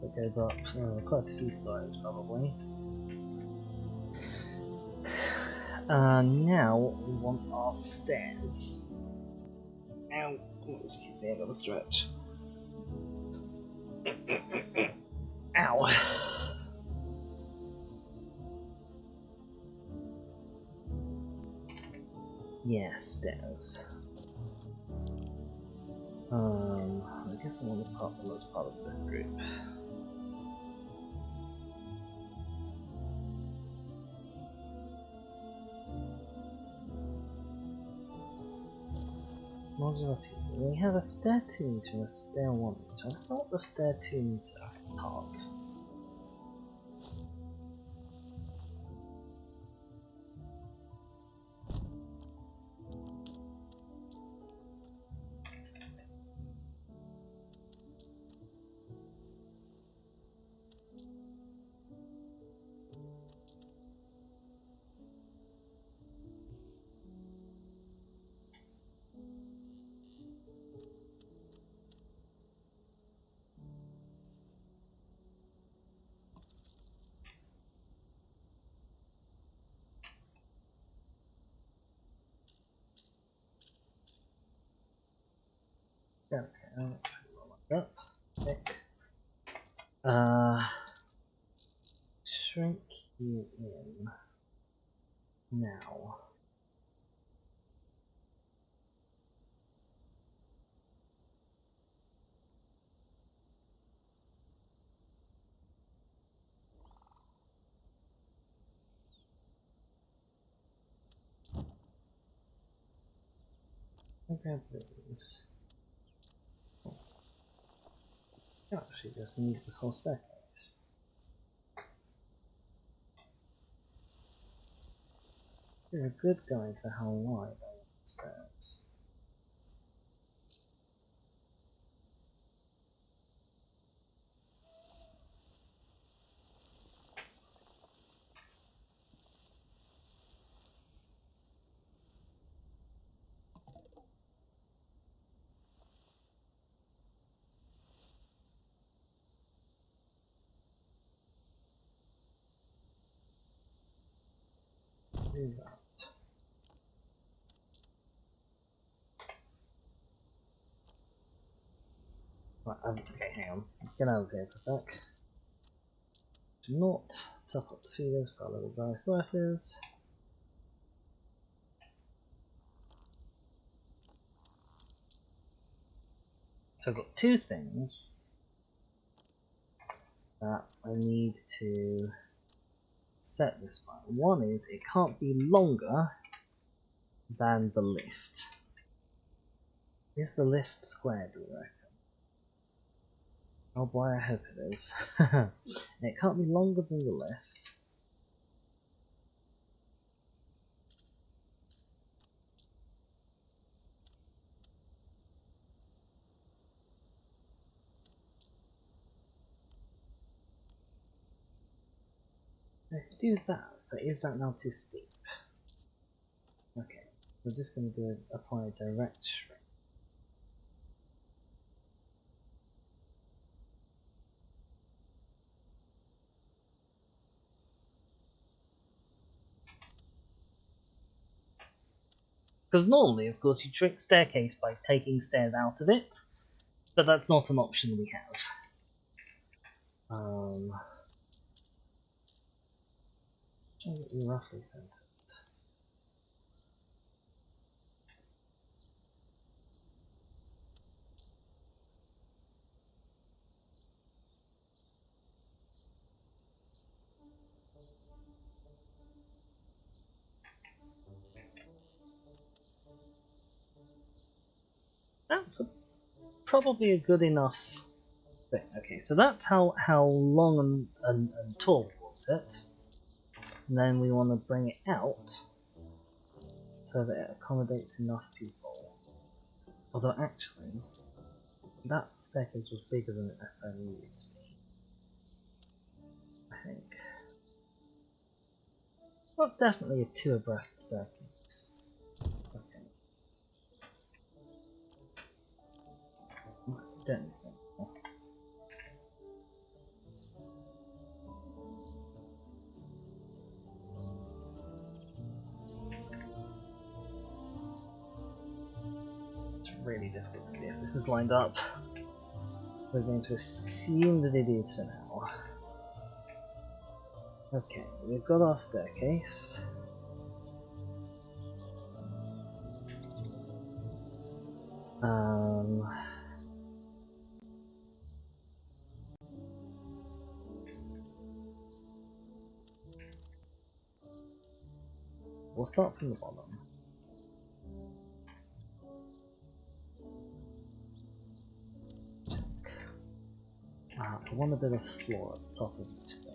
It goes up quite a few stories, probably. Now we want our stairs. Ow! Oh, excuse me, I got a stretch. Ow! Yeah, stairs. I guess I want to put them as part of this group. Modular pieces. We have a stair 2 meter and a stair 1 meter. I don't know what the stair 2 meter part. Okay, let's roll that up. Pick. Shrink you in. Now. I'll grab these. Oh. I actually just need this whole staircase. This is a good guide for how wide I want the stairs. do that. Right, okay, hang on. Let's get out of here for a sec. Do not top up the feeders for our little dinosaurs. So I've got two things that I need to set this by. One is it can't be longer than the lift. Is the lift square, do you reckon? Oh boy, I hope it is. It can't be longer than the lift. I could do that, but is that now too steep? Okay, we're just going to apply direct shrink. Because normally, of course, you trick staircase by taking stairs out of it, but that's not an option we have. Try to get you roughly centered. That's probably a good enough thing. Okay, so that's how long and tall we want it. And then we want to bring it out so that it accommodates enough people. Although actually, that staircase was bigger than it necessarily needed to be. I think. Well, it's definitely a two abreast staircase. Okay. Don't think. It's really difficult to see if this is lined up. We're going to assume that it is for now. Okay, we've got our staircase. We'll start from the bottom. Check. I want a bit of floor at the top of each thing.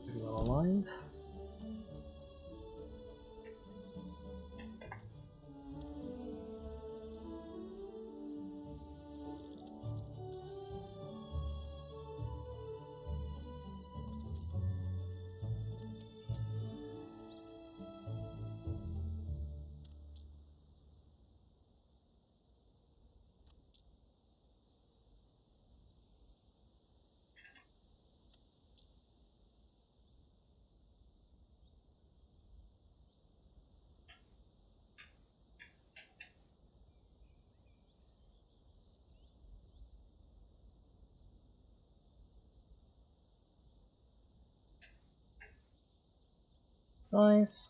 Pretty well aligned. Size.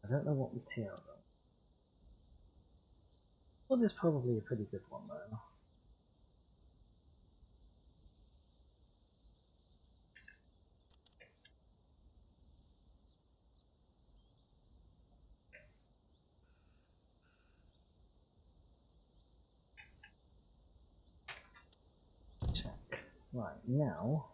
I don't know what materials are. Well, is probably a pretty good one though. Check. Right, now.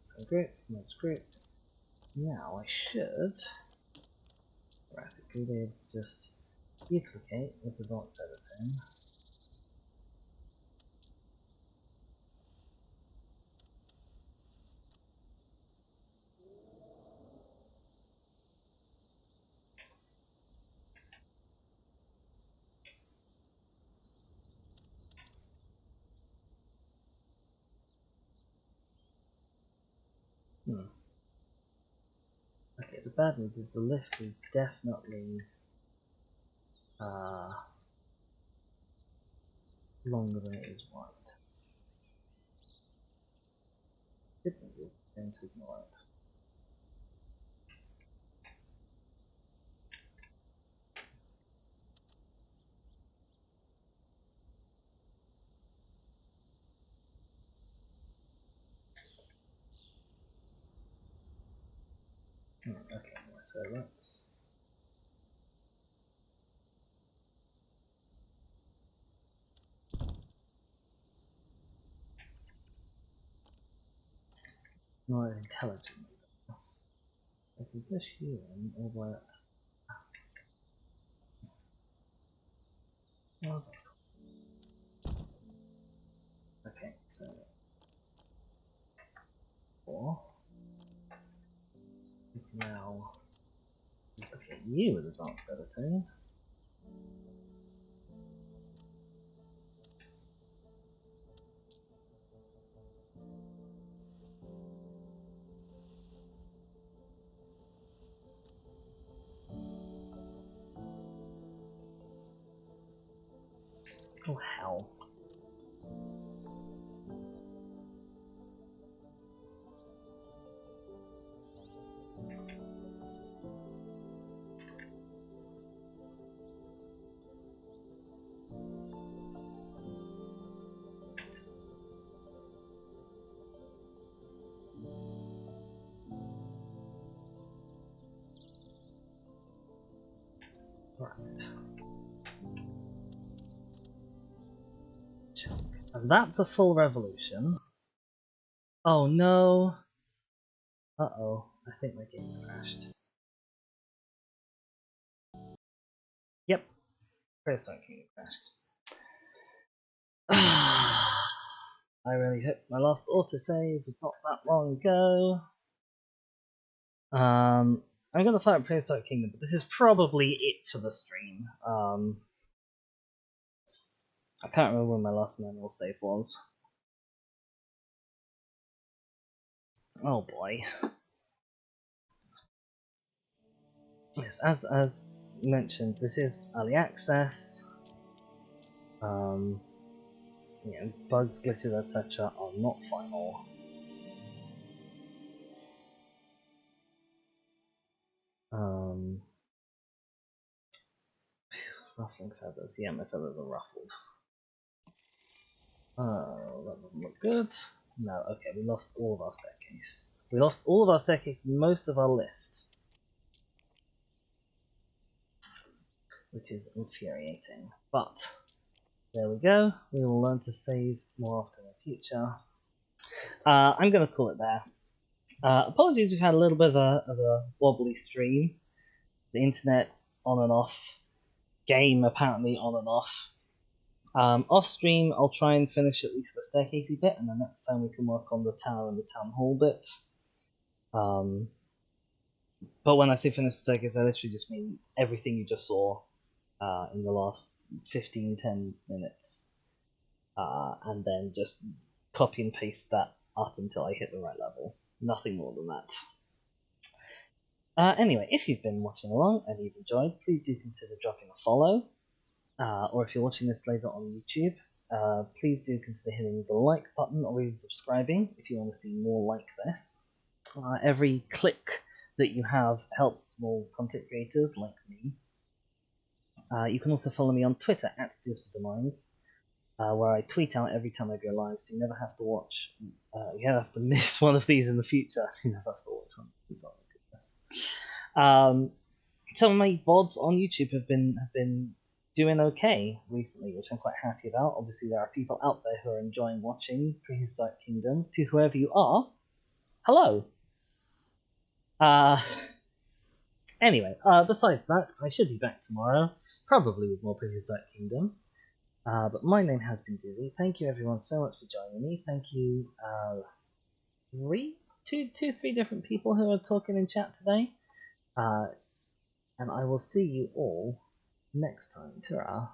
So grip, that's grip. Now I should theoretically be able to just duplicate with the dots editing. Okay, the bad news is the lift is definitely longer than it is wide. Good news is I'm going to ignore it. Okay, so let's more intelligently. I can push you in all the way up. Oh, that's cool. Okay, so 4. We can now look at you with advanced editing. Oh hell. Right. Chunk. And that's a full revolution. Oh no. Uh-oh. I think my game's crashed. Yep. Prehistoric Kingdom crashed. I really hope my last autosave was not that long ago. I'm gonna fire Prehistoric Kingdom, but this is probably it for the stream. I can't remember when my last manual save was. Oh boy. Yes, as mentioned, this is early access. Bugs, glitches, etc. are not final. Ruffling feathers. Yeah, my feathers are ruffled. Oh, that doesn't look good. No, okay, we lost all of our staircase. We lost all of our staircase, most of our lift. Which is infuriating. But, there we go. We will learn to save more often in future. I'm going to call it there. Apologies, we've had a little bit of a wobbly stream. The internet on and off. Game apparently on and off. Off stream, I'll try and finish at least the staircasey bit, and the next time we can work on the tower and the town hall bit. But when I say finish the staircase, I literally just mean everything you just saw in the last 10 minutes. And then just copy and paste that up until I hit the right level. Nothing more than that. Anyway, if you've been watching along and you've enjoyed, please do consider dropping a follow. Or if you're watching this later on YouTube, please do consider hitting the like button or even subscribing if you want to see more like this. Every click that you have helps small content creators like me. You can also follow me on Twitter at @DearsWithTheMinds, where I tweet out every time I go live, so you never have to watch. You never have to miss one of these in the future. You never have to watch one of these. Oh my goodness. Some of my VODs on YouTube have been doing okay recently, which I'm quite happy about. Obviously, there are people out there who are enjoying watching Prehistoric Kingdom. To whoever you are, hello. Anyway, besides that, I should be back tomorrow, probably with more Prehistoric Kingdom. But my name has been Dizzy. Thank you everyone so much for joining me. Thank you, three different people who are talking in chat today. And I will see you all next time. Ta-ra.